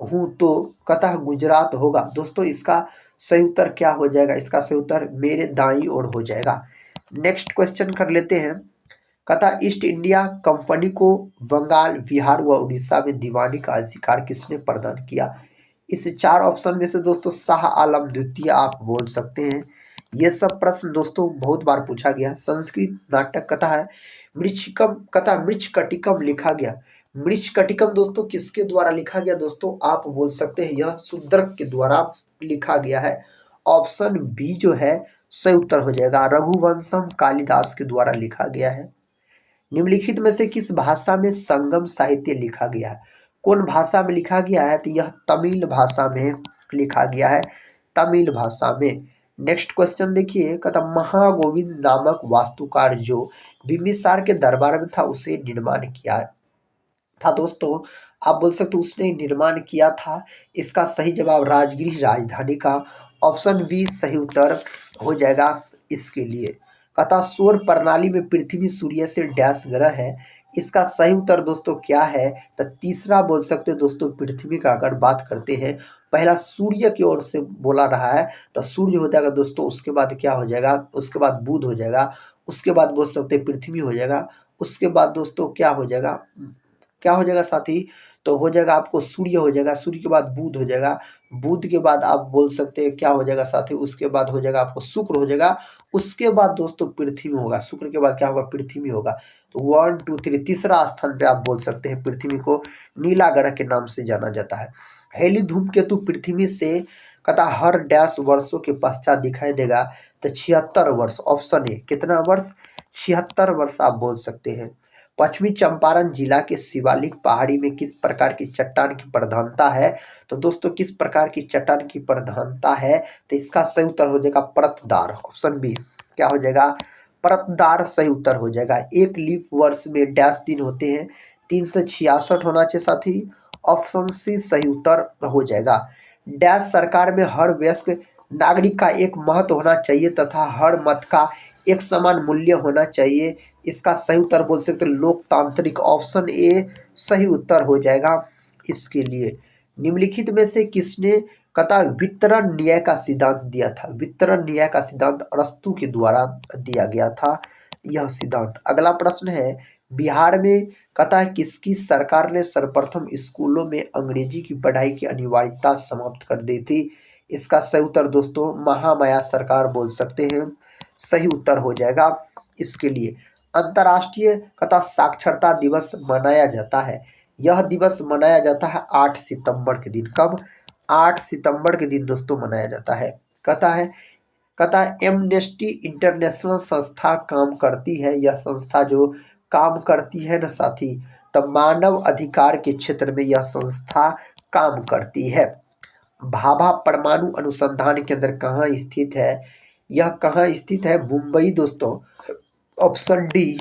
S1: हूँ तो कतः गुजरात होगा। दोस्तों इसका सही उत्तर क्या हो जाएगा? इसका सही उत्तर मेरे दाईं ओर हो जाएगा। नेक्स्ट क्वेश्चन कर लेते हैं। कथा ईस्ट इंडिया कंपनी को बंगाल, बिहार व उड़ीसा में दीवानी का अधिकार किसने प्रदान किया? इस 4 ऑप्शन में से दोस्तों शाह आलम द्वितीय आप बोल सकते हैं। ये सब प्रश्न दोस्तों बहुत बार पूछा गया। संस्कृत नाटक कथा है मृच्छकटिकम लिखा गया। मृच्छकटिकम दोस्तों किसके द्वारा लिखा गया? दोस्तों आप बोल सकते हैं यह शूद्रक के द्वारा लिखा गया है। ऑप्शन बी जो है सही उत्तर हो जाएगा। रघुवंशम कालिदास के द्वारा लिखा गया है। निम्नलिखित में से किस भाषा में संगम साहित्य लिखा गया है? कौन भाषा में लिखा गया है? तो यह तमिल भाषा में लिखा गया है, तमिल भाषा में। नेक्स्ट क्वेश्चन देखिए, कहता महागोविंद नामक वास्तुकार जो बिंबिसार के दरबार में था उसे निर्माण किया था। दोस्तों आप बोल सकते हो उसने निर्माण किया था। इसका सही जवाब राजगृह राजधानी का। ऑप्शन बी सही उत्तर हो जाएगा इसके लिए। कहता सौर प्रणाली में पृथ्वी सूर्य से डैश ग्रह है, इसका सही उत्तर दोस्तों क्या है? तो तीसरा बोल सकते हो दोस्तों पृथ्वी का। अगर बात करते हैं पहला सूर्य की ओर से बोला रहा है तो सूर्य हो जाएगा दोस्तों, उसके बाद क्या हो जाएगा? उसके बाद बुध हो जाएगा, उसके बाद बोल सकते हैं पृथ्वी हो जाएगा, उसके बाद दोस्तों क्या हो जाएगा? क्या हो जाएगा साथी? तो हो जाएगा आपको सूर्य हो जाएगा, सूर्य के बाद बुध हो जाएगा, बुध के बाद आप बोल सकते हैं क्या हो जाएगा साथी? उसके बाद हो जाएगा आपको शुक्र हो जाएगा, उसके बाद दोस्तों पृथ्वी होगा, शुक्र के बाद क्या होगा? पृथ्वी होगा। तो 1 2 3 तीसरा स्थान पे आप बोल सकते हैं पृथ्वी को नीला ग्रह के नाम से जाना जाता है। हेली धूमकेतु पृथ्वी से कथा हर डैश वर्षों के पश्चात दिखाई देगा। तो 76 वर्ष। ऑप्शन ए कितना वर्ष? 76 वर्ष आप बोल सकते हैं। पश्चिमी चंपारण जिला के शिवालिक पहाड़ी में किस प्रकार की चट्टान की प्रधानता है? तो दोस्तों किस प्रकार की चट्टान की प्रधानता है? तो इसका सही उत्तर हो जाएगा परतदार। ऑप्शन बी क्या हो जाएगा? परतदार सही उत्तर हो जाएगा। एक लीप वर्ष में डैश दिन होते हैं? 366 होना चाहिए साथी। ऑप्शन सी सही उत्तर हो जाएगा। डैश सरकार में हर वयस्क नागरिक का एक महत्व होना चाहिए तथा हर मत का एक समान मूल्य होना चाहिए, इसका सही उत्तर बोल सकते हैं लोकतांत्रिक। ऑप्शन ए सही उत्तर हो जाएगा इसके लिए। निम्नलिखित में से किसने कथा वितरण न्याय का सिद्धांत दिया था? वितरण न्याय का सिद्धांत अरस्तु के द्वारा दिया गया था यह सिद्धांत। अगला प्रश्न है, बिहार में कथा किसकी सरकार ने सर्वप्रथम स्कूलों में अंग्रेजी की पढ़ाई की अनिवार्यता समाप्त कर दी थी? इसका सही उत्तर दोस्तों महामाया सरकार बोल सकते हैं, सही उत्तर हो जाएगा इसके लिए। अंतर्राष्ट्रीय कथा साक्षरता दिवस मनाया जाता है, यह दिवस मनाया जाता है 8 सितंबर के दिन। कब? 8 सितंबर के दिन दोस्तों मनाया जाता है। कथा एमनेस्टी इंटरनेशनल संस्था काम करती है, यह संस्था जो काम करती है ना साथी, तब मानव अधिकार के क्षेत्र में यह संस्था काम करती है। भाभा परमाणु अनुसंधान केंद्र कहाँ स्थित है? यह कहाँ स्थित है? मुंबई दोस्तों। ऑप्शन डी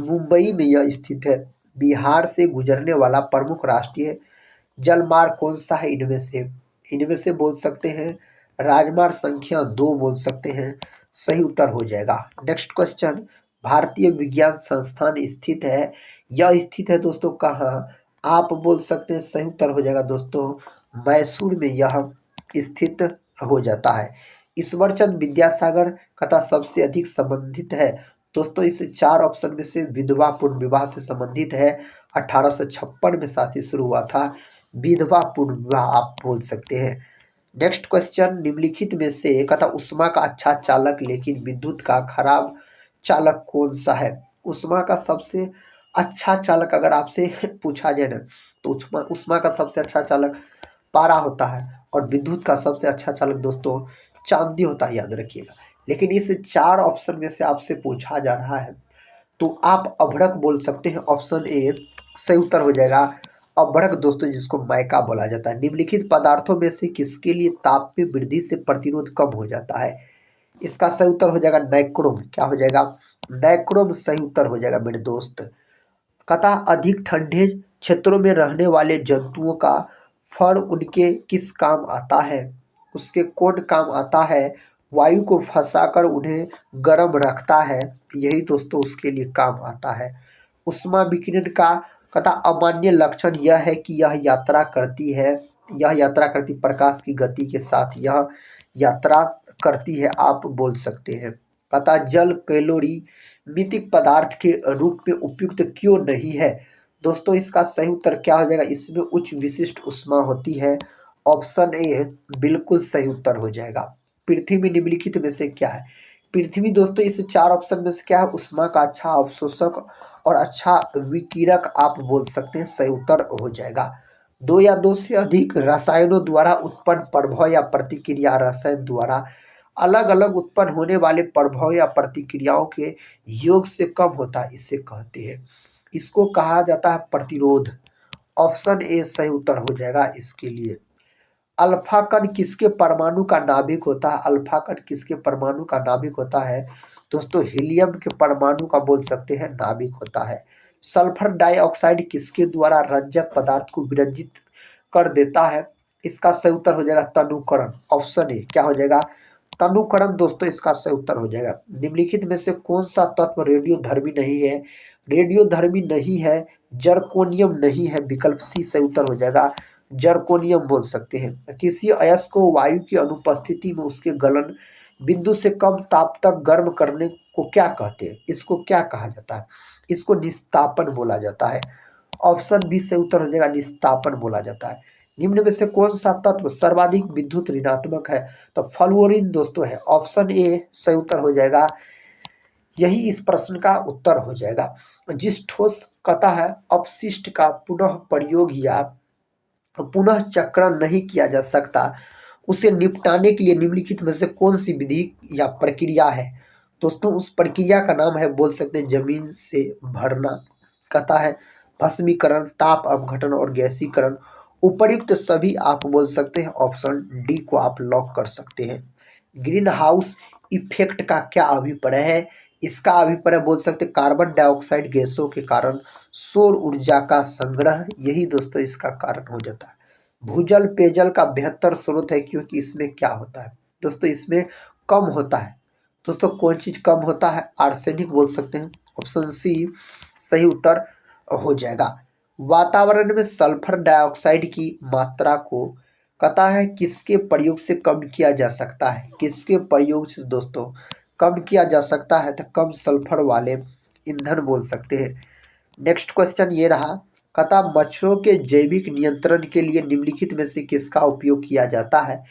S1: मुंबई में यह स्थित है। बिहार से गुजरने वाला प्रमुख राष्ट्रीय जलमार्ग कौन सा है? इनमें से बोल सकते हैं राजमार्ग संख्या 2 बोल सकते हैं, सही उत्तर हो जाएगा। नेक्स्ट क्वेश्चन, भारतीय विज्ञान संस्थान स्थित है, यह स्थित है दोस्तों कहाँ? आप बोल सकते हैं, सही उत्तर हो जाएगा दोस्तों मैसूर में यह स्थित हो जाता है। ईश्वरचंद विद्यासागर कथा सबसे अधिक संबंधित है। दोस्तों इस 4 ऑप्शन में से विधवा पूर्ण विवाह से संबंधित है। 1856 में साथ ही शुरू हुआ था विधवा पूर्ण विवाह, आप बोल सकते हैं। नेक्स्ट क्वेश्चन, निम्नलिखित में से कथा उष्मा का अच्छा चालक लेकिन विद्युत का खराब चालक कौन सा है? उष्मा का सबसे अच्छा चालक अगर आपसे पूछा जाए ना, तो उष्मा उष्मा का सबसे अच्छा चालक पारा होता है और विद्युत का सबसे अच्छा चालक दोस्तों चांदी होता है, याद रखिएगा। लेकिन इस 4 ऑप्शन में से आपसे पूछा जा रहा है तो आप अभ्रक बोल सकते हैं, ऑप्शन ए सही उत्तर हो जाएगा। अभ्रक दोस्तों जिसको माइका बोला जाता है। निम्नलिखित पदार्थों में से किसके लिए ताप में वृद्धि से प्रतिरोध कम हो जाता है? इसका सही उत्तर हो जाएगा नाइक्रोम। क्या हो जाएगा? नाइक्रोम सही उत्तर हो जाएगा मेरे दोस्त। कथा अधिक ठंडे क्षेत्रों में रहने वाले जंतुओं का फर उनके किस काम आता है? उसके कौन काम आता है? वायु को फंसाकर उन्हें गर्म रखता है, यही दोस्तों उसके लिए काम आता है। उष्मा विकिरण का कथा अमान्य लक्षण यह है कि यह यात्रा करती प्रकाश की गति के साथ यह यात्रा करती है, आप बोल सकते हैं। कथा जल कैलोरी मितिक पदार्थ के रूप में उपयुक्त क्यों नहीं है? दोस्तों इसका सही उत्तर क्या हो जाएगा? इसमें उच्च विशिष्ट ऊष्मा होती है, ऑप्शन ए बिल्कुल सही उत्तर हो जाएगा। पृथ्वी में निम्नलिखित में से क्या है? पृथ्वी दोस्तों इस 4 ऑप्शन में से क्या है? ऊष्मा का अच्छा अवशोषक और अच्छा विकिरक, आप बोल सकते हैं, सही उत्तर हो जाएगा। 2 या 2 से अधिक रसायनों द्वारा उत्पन्न प्रभाव या प्रतिक्रिया रसायन द्वारा अलग अलग उत्पन्न होने वाले प्रभाव या प्रतिक्रियाओं के योग से कम होता है, इसे कहते हैं, इसको कहा जाता है प्रतिरोध। ऑप्शन ए सही उत्तर हो जाएगा इसके लिए। अल्फा कण किसके परमाणु का नाभिक होता है? अल्फा कण किसके परमाणु का नाभिक होता है? दोस्तों हीलियम के परमाणु का बोल सकते हैं नाभिक होता है। सल्फर डाइऑक्साइड किसके द्वारा रंजक पदार्थ को विरंजित कर देता है? इसका सही उत्तर हो जाएगा तनुकरण। ऑप्शन ए क्या हो जाएगा? तनुकरण दोस्तों इसका सही उत्तर हो जाएगा। निम्नलिखित में से कौन सा तत्व रेडियोधर्मी नहीं है? रेडियोधर्मी नहीं है, जर्कोनियम नहीं है, विकल्प सी सही उत्तर हो जाएगा। जर्कोनियम बोल सकते हैं। किसी अयस्क को वायु की अनुपस्थिति में उसके गलन बिंदु से कम ताप तक गर्म करने को क्या कहते हैं? इसको क्या कहा जाता है? इसको निस्तापन बोला जाता है। ऑप्शन बी से उत्तर हो जाएगा, निस्तापन बोला जाता है। निम्न में से कौन सा तत्व सर्वाधिक विद्युत ऋणात्मक है? तो फ्लोरीन दोस्तों है, ऑप्शन ए सही उत्तर हो जाएगा, यही इस प्रश्न का उत्तर हो जाएगा। जिस ठोस कथा है अपशिष्ट का पुनः प्रयोग या पुनः चक्रण नहीं किया जा सकता, उसे निपटाने के लिए निम्नलिखित में से कौन सी विधि या प्रक्रिया है? दोस्तों उस प्रक्रिया का नाम है, बोल सकते हैं, जमीन से भरना। कथा है भस्मीकरण, ताप अपघटन और गैसीकरण। उपर्युक्त सभी आप बोल सकते हैं, ऑप्शन डी को आप लॉक कर सकते हैं। ग्रीन हाउस इफेक्ट का क्या अभिप्राय है? इसका अभिप्राय बोल सकते हैं कार्बन डाइऑक्साइड गैसों के कारण सौर ऊर्जा का संग्रह, यही दोस्तों इसका कारण हो जाता है। भूजल पेयजल का बेहतर स्रोत है क्योंकि इसमें क्या होता है? दोस्तों इसमें कम होता है। दोस्तों कौन चीज कम होता है? आर्सेनिक बोल सकते हैं, ऑप्शन सी सही उत्तर हो जाएगा। वातावरण में सल्फर डाइऑक्साइड की मात्रा को कहता है किसके प्रयोग से कम किया जा सकता है? किसके प्रयोग से दोस्तों कम किया जा सकता है? तो कम सल्फर वाले ईंधन बोल सकते हैं। नेक्स्ट क्वेश्चन ये रहा, कथा मच्छरों के जैविक नियंत्रण के लिए निम्नलिखित में से किसका उपयोग किया जाता है?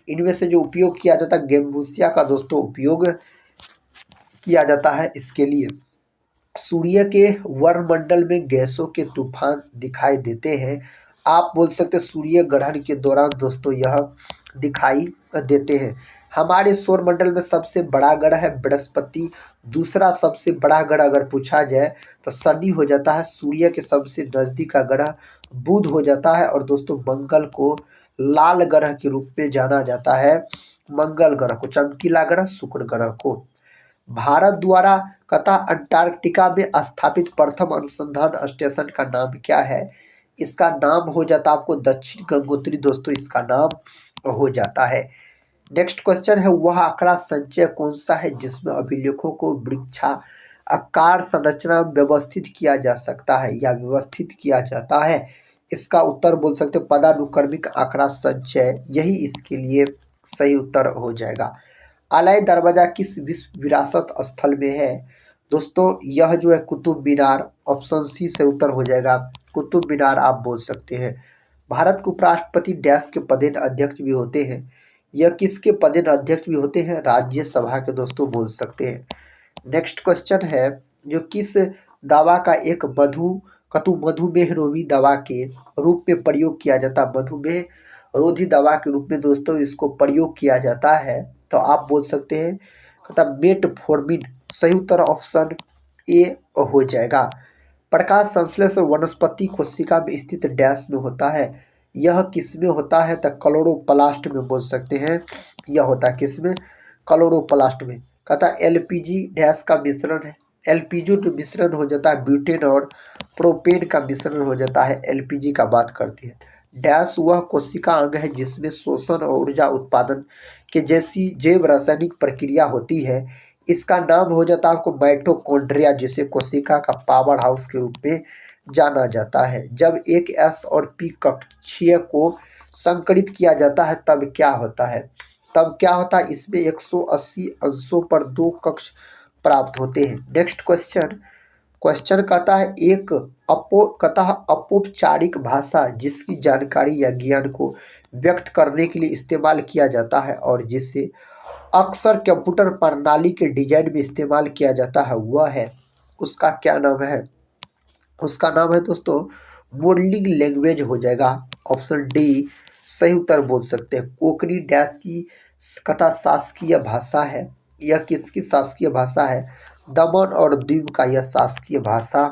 S1: इनमें से जो उपयोग किया जाता है गेम्बुसिया का दोस्तों उपयोग किया जाता है। इसके लिए सूर्य के वर्णमंडल में गैसों के तूफान दिखाई देते हैं, आप बोल सकते हैं सूर्य ग्रहण के दौरान दोस्तों यह दिखाई देते हैं। हमारे सौर मंडल में सबसे बड़ा ग्रह है बृहस्पति, दूसरा सबसे बड़ा ग्रह अगर पूछा जाए तो शनि हो जाता है, सूर्य के सबसे नजदीक का ग्रह बुध हो जाता है, और दोस्तों मंगल को लाल ग्रह के रूप में जाना जाता है। मंगल ग्रह को, चमकीला ग्रह शुक्र ग्रह को। भारत द्वारा कथा अंटार्कटिका में स्थापित प्रथम अनुसंधान स्टेशन का नाम क्या है? इसका नाम हो जाता है आपको दक्षिण गंगोत्री दोस्तों, इसका नाम हो जाता है। नेक्स्ट क्वेश्चन है, वह आंकड़ा संचय कौन सा है जिसमें अभिलेखों को वृक्षाकार संरचना में व्यवस्थित किया जा सकता है या व्यवस्थित किया जाता है? इसका उत्तर बोल सकते हैं पदानुक्रमिक आंकड़ा संचय, यही इसके लिए सही उत्तर हो जाएगा। आलय दरवाजा किस विश्व विरासत स्थल में है? दोस्तों यह जो है कुतुब मीनार, ऑप्शन सी से उत्तर हो जाएगा, कुतुब मीनार आप बोल सकते हैं। भारत के उपराष्ट्रपति डैश के पदेन अध्यक्ष भी होते हैं, यह किसके पदेन अध्यक्ष भी होते हैं? राज्यसभा के दोस्तों बोल सकते हैं। नेक्स्ट क्वेश्चन है, जो किस दवा का एक मधुमेह रोधी दवा के रूप में प्रयोग किया जाता है? मधुमेह रोधी दवा के रूप में दोस्तों इसको प्रयोग किया जाता है, तो आप बोल सकते हैं मेटफॉर्मिन, सही उत्तर ऑप्शन ए हो जाएगा। प्रकाश संश्लेषण वनस्पति कोशिका में स्थित डैश में होता है, यह किस में होता है? तो क्लोरोप्लास्ट में बोल सकते हैं, यह होता है किस में? क्लोरोप्लास्ट में। कहता है एलपीजी डैश का मिश्रण है, एलपीजी तो मिश्रण हो जाता है ब्यूटेन और प्रोपेन का मिश्रण हो जाता है, एलपीजी का बात करती है। डैश वह कोशिका अंग है जिसमें शोषण और ऊर्जा उत्पादन के जैसी जैव रासायनिक प्रक्रिया होती है, इसका नाम हो जाता है आपको माइटोकॉन्ड्रिया, जिसे कोशिका का पावर हाउस के रूप में जाना जाता है। जब एक एस और पी कक्षीय को संकरित किया जाता है तब क्या होता है? इसमें 180 अंशों पर 2 कक्ष प्राप्त होते हैं। नेक्स्ट क्वेश्चन कहता है, एक अपौपचारिक भाषा जिसकी जानकारी या ज्ञान को व्यक्त करने के लिए इस्तेमाल किया जाता है और जिसे अक्सर कंप्यूटर प्रणाली के डिजाइन में इस्तेमाल किया जाता है, वह है, उसका क्या नाम है? उसका नाम है दोस्तों मॉडलिंग लैंग्वेज हो जाएगा, ऑप्शन डी सही उत्तर बोल सकते हैं। कोंकणी डैश की कथा शासकीय भाषा है, यह किसकी शासकीय भाषा है? दमन और दीव का यह शासकीय भाषा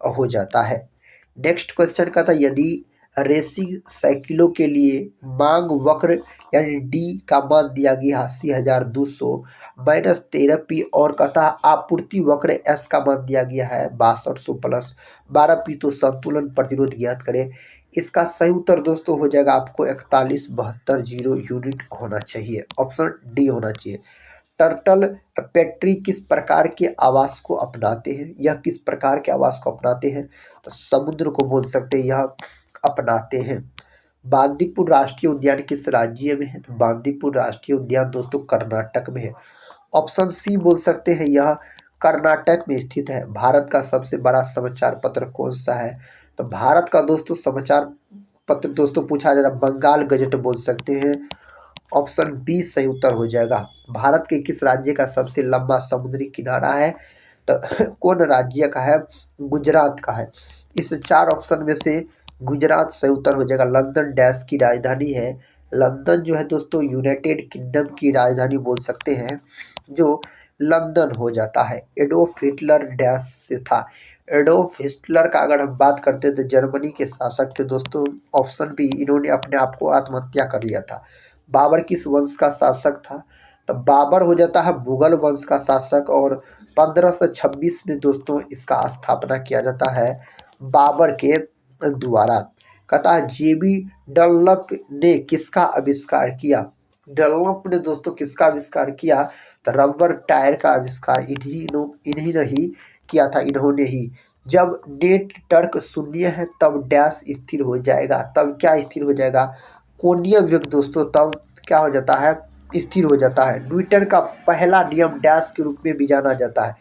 S1: हो जाता है। नेक्स्ट क्वेश्चन का था, यदि रेसिंग साइकिलों के लिए मांग वक्र यानी डी का मान दिया गया 80,200 माइनस 13P और कहता है आपूर्ति वक्र एस का मान दिया गया है 6200 प्लस 12P, तो संतुलन प्रतिरोध ज्ञात करें। इसका सही उत्तर दोस्तों हो जाएगा आपको 4172 यूनिट होना चाहिए, ऑप्शन डी होना चाहिए। टर्टल पैट्री किस प्रकार के आवास को अपनाते हैं? यह किस प्रकार के आवास को अपनाते हैं? तो समुद्र को बोल सकते हैं यह अपनाते हैं। बांदीपुर राष्ट्रीय उद्यान किस राज्य में है? तो बांदीपुर राष्ट्रीय उद्यान दोस्तों कर्नाटक में है, ऑप्शन सी बोल सकते हैं, यह कर्नाटक में स्थित है। भारत का सबसे बड़ा समाचार पत्र कौन सा है? तो भारत का दोस्तों समाचार पत्र दोस्तों पूछा जा रहा है बंगाल गजट बोल सकते हैं, ऑप्शन बी सही उत्तर हो जाएगा। भारत के किस राज्य का सबसे लंबा समुद्री किनारा है? तो कौन राज्य का है? गुजरात का है। इस 4 ऑप्शन में से गुजरात सही उत्तर हो जाएगा। लंदन डैश की राजधानी है, लंदन जो है दोस्तों यूनाइटेड किंगडम की राजधानी बोल सकते हैं, जो लंदन हो जाता है। एडोल्फ हिटलर डैश से था, एडोल्फ हिटलर का अगर हम बात करते हैं तो जर्मनी के शासक थे दोस्तों, ऑप्शन बी, इन्होंने अपने आप को आत्महत्या कर लिया था। बाबर किस वंश का शासक था? तो बाबर हो जाता है मुगल वंश का शासक और 1526 में दोस्तों इसका स्थापना किया जाता है बाबर के द्वारा। कहता है जेबी डनलप ने किसका आविष्कार किया? डनलप ने दोस्तों किसका आविष्कार किया? तो रबर टायर का आविष्कार इन्हीं ने ही किया था, इन्होंने ही। जब नेट तर्क शून्य है तब डैश स्थिर हो जाएगा, तब क्या स्थिर हो जाएगा? कोणीय वेग दोस्तों तब क्या हो जाता है? स्थिर हो जाता है। न्यूटन का पहला नियम डैश के रूप में भी जाना जाता है,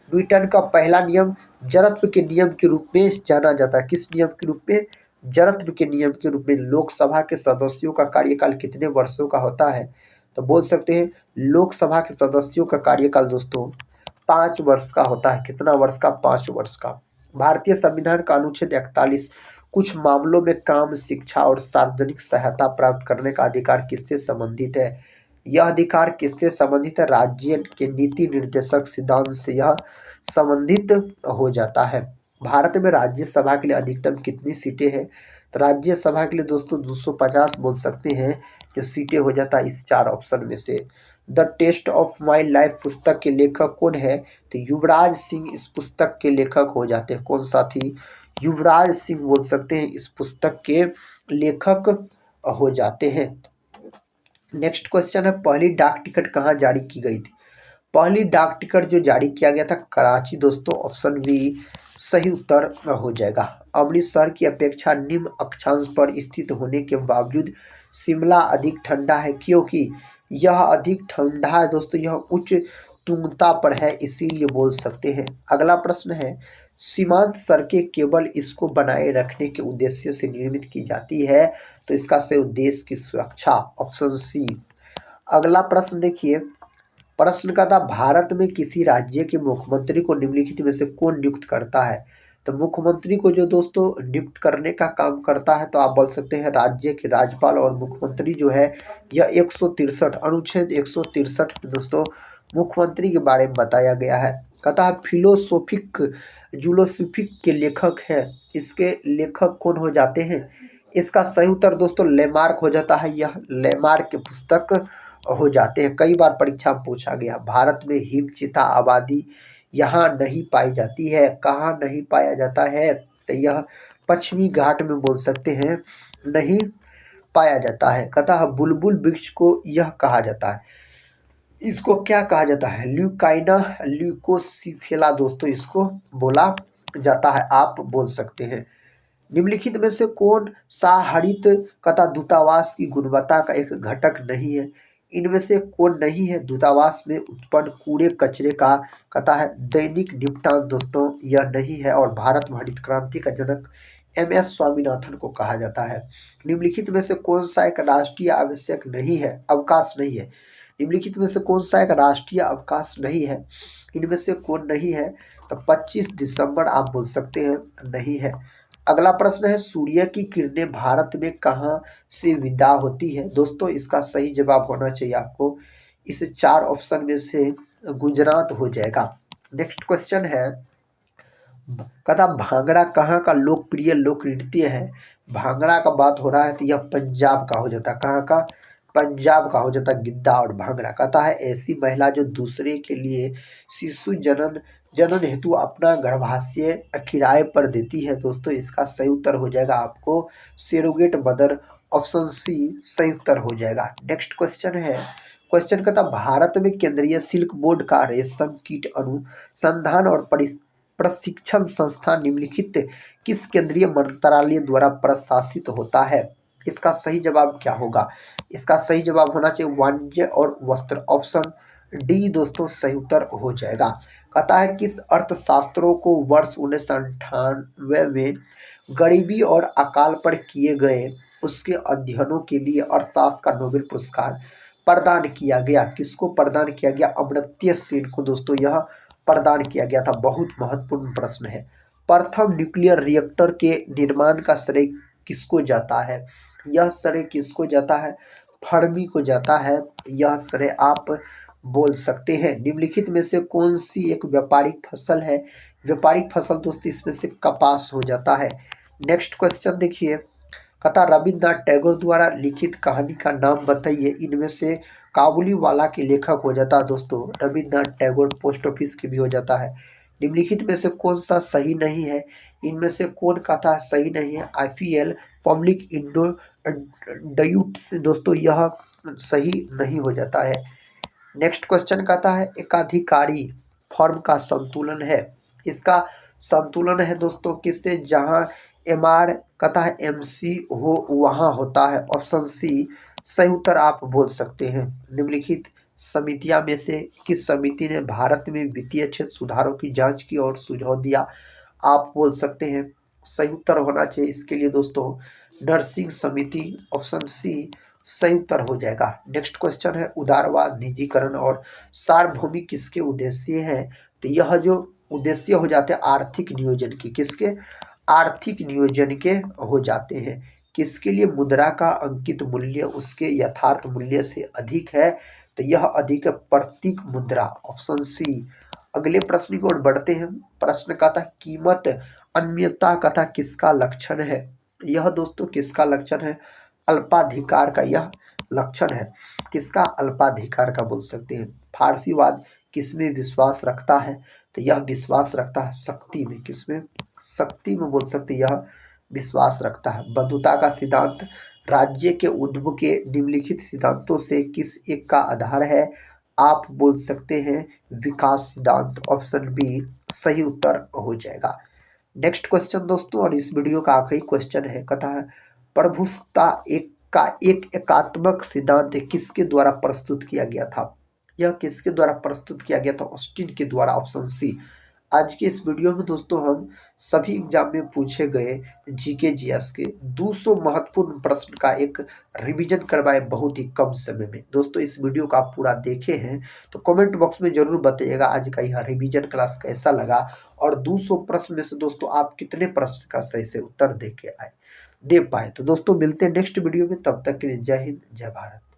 S1: न्यूटन का पहला नियम जड़त्व के नियम के रूप में जाना जाता है। किस नियम के रूप में? जड़त्व के नियम के रूप में। लोकसभा के सदस्यों का कार्यकाल कितने वर्षों का होता है? तो बोल सकते हैं लोकसभा के सदस्यों का कार्यकाल दोस्तों 5 वर्ष का होता है। कितना वर्ष का? 5 वर्ष का। भारतीय संविधान का अनुच्छेद 41 कुछ मामलों में काम, शिक्षा और सार्वजनिक सहायता प्राप्त करने का अधिकार किससे संबंधित है? यह अधिकार किससे संबंधित है? राज्य के नीति निर्देशक सिद्धांत से यह संबंधित हो जाता है। भारत में राज्यसभा के लिए अधिकतम कितनी सीटें हैं? तो राज्यसभा के लिए दोस्तों 250 बोल सकते हैं, जो सीटें हो जाता है इस 4 ऑप्शन में से। The test of my life पुस्तक के लेखक कौन है? तो युवराज सिंह इस पुस्तक के लेखक हो जाते हैं। कौन साथी? युवराज सिंह बोल सकते हैं इस पुस्तक के लेखक हो जाते हैं। नेक्स्ट क्वेश्चन है, पहली डाक टिकट कहाँ जारी की गई थी? पहली डाक टिकट जो जारी किया गया था कराची दोस्तों, ऑप्शन बी सही उत्तर हो जाएगा। अमृतसर की अपेक्षा निम्न अक्षांश पर स्थित होने के बावजूद शिमला अधिक ठंडा है, क्योंकि यह अधिक ठंडा है दोस्तों, यह उच्च तुंगता पर है, इसीलिए बोल सकते हैं। अगला प्रश्न है, सीमांत सड़कें केवल इसको बनाए रखने के उद्देश्य से निर्मित की जाती है, तो इसका सही उद्देश्य की सुरक्षा, ऑप्शन सी। अगला प्रश्न देखिए, प्रश्न का था, भारत में किसी राज्य के मुख्यमंत्री को निम्नलिखित में से कौन नियुक्त करता है? तो मुख्यमंत्री को जो दोस्तों नियुक्त करने का काम करता है, तो आप बोल सकते हैं राज्य के राज्यपाल। और मुख्यमंत्री जो है यह 163 अनुच्छेद 163 में दोस्तों मुख्यमंत्री के बारे में बताया गया है। कहता है फिलोसोफिक के लेखक हैं, इसके लेखक कौन हो जाते हैं? इसका सही उत्तर दोस्तों लेमार्क हो जाता है। यह लेमार्क की पुस्तक हो जाते हैं। कई बार परीक्षा में पूछा गया, भारत में हिमचीता आबादी यहाँ नहीं पाई जाती है, कहाँ नहीं पाया जाता है? तो यह पश्चिमी घाट में बोल सकते हैं नहीं पाया जाता है। कहता है बुलबुल वृक्ष को यह कहा जाता है, इसको क्या कहा जाता है? ल्यूकाइना ल्यूकोसिफेला दोस्तों इसको बोला जाता है, आप बोल सकते हैं। निम्नलिखित में से कौन सा हरित कथा दूतावास की गुणवत्ता का एक घटक नहीं है? इनमें से कौन नहीं है? दूतावास में उत्पन्न कूड़े कचरे का कथा है दैनिक निपटान दोस्तों, यह नहीं है। और भारत में हरित क्रांति का जनक MS स्वामीनाथन को कहा जाता है। निम्नलिखित में से कौन सा एक राष्ट्रीय आवश्यक नहीं है, अवकाश नहीं है? निम्नलिखित में से कौन सा एक राष्ट्रीय अवकाश नहीं है? इनमें से कौन नहीं है? तो 25 दिसंबर आप बोल सकते हैं नहीं है। अगला प्रश्न है, सूर्य की किरणें भारत में कहाँ से विदा होती है? दोस्तों इसका सही जवाब होना चाहिए आपको इस 4 ऑप्शन में से गुजरात हो जाएगा। नेक्स्ट क्वेश्चन है, कहता भांगड़ा कहाँ का लोकप्रिय लोक नृत्य है? भांगड़ा का बात हो रहा है तो यह पंजाब का हो जाता है। कहाँ का? पंजाब का हो जाता है गिद्धा और भांगड़ा। कहता है ऐसी महिला जो दूसरे के लिए शिशु जनन हेतु अपना गर्भाशय किराए पर देती है, दोस्तों इसका सही उत्तर हो जाएगा आपको सेरोगेट मदर, ऑप्शन सी सही उत्तर हो जाएगा। नेक्स्ट क्वेश्चन है, क्वेश्चन कहता भारत में केंद्रीय सिल्क बोर्ड का रेशम कीट अनुसंधान और प्रशिक्षण संस्थान निम्नलिखित किस केंद्रीय मंत्रालय द्वारा प्रशासित होता है? इसका सही जवाब क्या होगा? इसका सही जवाब होना चाहिए वाणिज्य और वस्त्र, ऑप्शन डी दोस्तों सही उत्तर हो जाएगा। कहता है किस अर्थशास्त्रों को वर्ष 1998 में गरीबी और अकाल पर किए गए उसके अध्ययनों के लिए अर्थशास्त्र का नोबेल पुरस्कार प्रदान किया गया? किसको प्रदान किया गया? अमर्त्य सेन को दोस्तों यह प्रदान किया गया था। बहुत महत्वपूर्ण प्रश्न है। प्रथम न्यूक्लियर रिएक्टर के निर्माण का श्रेय किसको जाता है? यह श्रेय किसको जाता है? फर्मी को जाता है, यह श्रेय आप बोल सकते हैं। निम्नलिखित में से कौन सी एक व्यापारिक फसल है? व्यापारिक फसल दोस्तों इसमें से कपास हो जाता है। नेक्स्ट क्वेश्चन देखिए, कहता रविन्द्रनाथ टैगोर द्वारा लिखित कहानी का नाम बताइए। इनमें से काबुली वाला के लेखक हो जाता है दोस्तों रविन्द्रनाथ टैगोर, पोस्ट ऑफिस के भी हो जाता है। निम्नलिखित में से कौन सा सही नहीं है? इनमें से कौन कथा सही नहीं है? IPL पब्लिक इंडोड्यूट्स दोस्तों यह सही नहीं हो जाता है। नेक्स्ट क्वेश्चन कहता है एकाधिकारी फॉर्म का संतुलन है, इसका संतुलन है दोस्तों किससे? जहां MR कहता है MC हो वहां होता है, ऑप्शन सी सही उत्तर आप बोल सकते हैं। निम्नलिखित समितियां में से किस समिति ने भारत में वित्तीय क्षेत्र सुधारों की जांच की और सुझाव दिया? आप बोल सकते हैं सही उत्तर होना चाहिए इसके लिए दोस्तों नर्सिंग समिति, ऑप्शन सी सही उत्तर हो जाएगा। नेक्स्ट क्वेश्चन है उदारवाद, निजीकरण और सार्वभौमिक किसके उद्देश्य है? तो यह जो उद्देश्य हो जाते हैं आर्थिक नियोजन की, किसके? आर्थिक नियोजन के हो जाते हैं। किसके लिए? मुद्रा का अंकित मूल्य उसके यथार्थ मूल्य से अधिक है, तो यह अधिक है प्रतीक मुद्रा, ऑप्शन सी। अगले प्रश्न की ओर बढ़ते हैं। प्रश्न का था कीमत अनियमितता कथा किसका लक्षण है? यह दोस्तों किसका लक्षण है? अल्पाधिकार का यह लक्षण है किसका? अल्पाधिकार का बोल सकते हैं। फारसीवाद किसमें विश्वास रखता है? तो यह विश्वास रखता है शक्ति में। किसमें? शक्ति में बोल सकते हैं, यह विश्वास रखता है। बंधुता का सिद्धांत राज्य के उद्भव के निम्नलिखित सिद्धांतों से किस एक का आधार है? आप बोल सकते हैं विकास सिद्धांत। ऑप्शन बी सही उत्तर हो जाएगा। नेक्स्ट क्वेश्चन दोस्तों, और इस वीडियो का आखिरी क्वेश्चन है, कहता है प्रभुसत्ता एक एकात्मक सिद्धांत किसके द्वारा प्रस्तुत किया गया था? यह किसके द्वारा प्रस्तुत किया गया था? ऑस्टिन के द्वारा। Option C. आज के इस वीडियो में दोस्तों हम सभी एग्जाम में पूछे गए जीके जीएस के 200 महत्वपूर्ण प्रश्न का एक रिवीजन करवाए बहुत ही कम समय में। दोस्तों इस वीडियो को आप पूरा देखे हैं तो कमेंट बॉक्स में जरूर बताइएगा आज का यह रिवीजन क्लास कैसा लगा, और 200 प्रश्न में से दोस्तों आप कितने प्रश्न का सही से उत्तर दे पाए। तो दोस्तों मिलते हैं नेक्स्ट वीडियो में, तब तक के लिए जय हिंद जय भारत।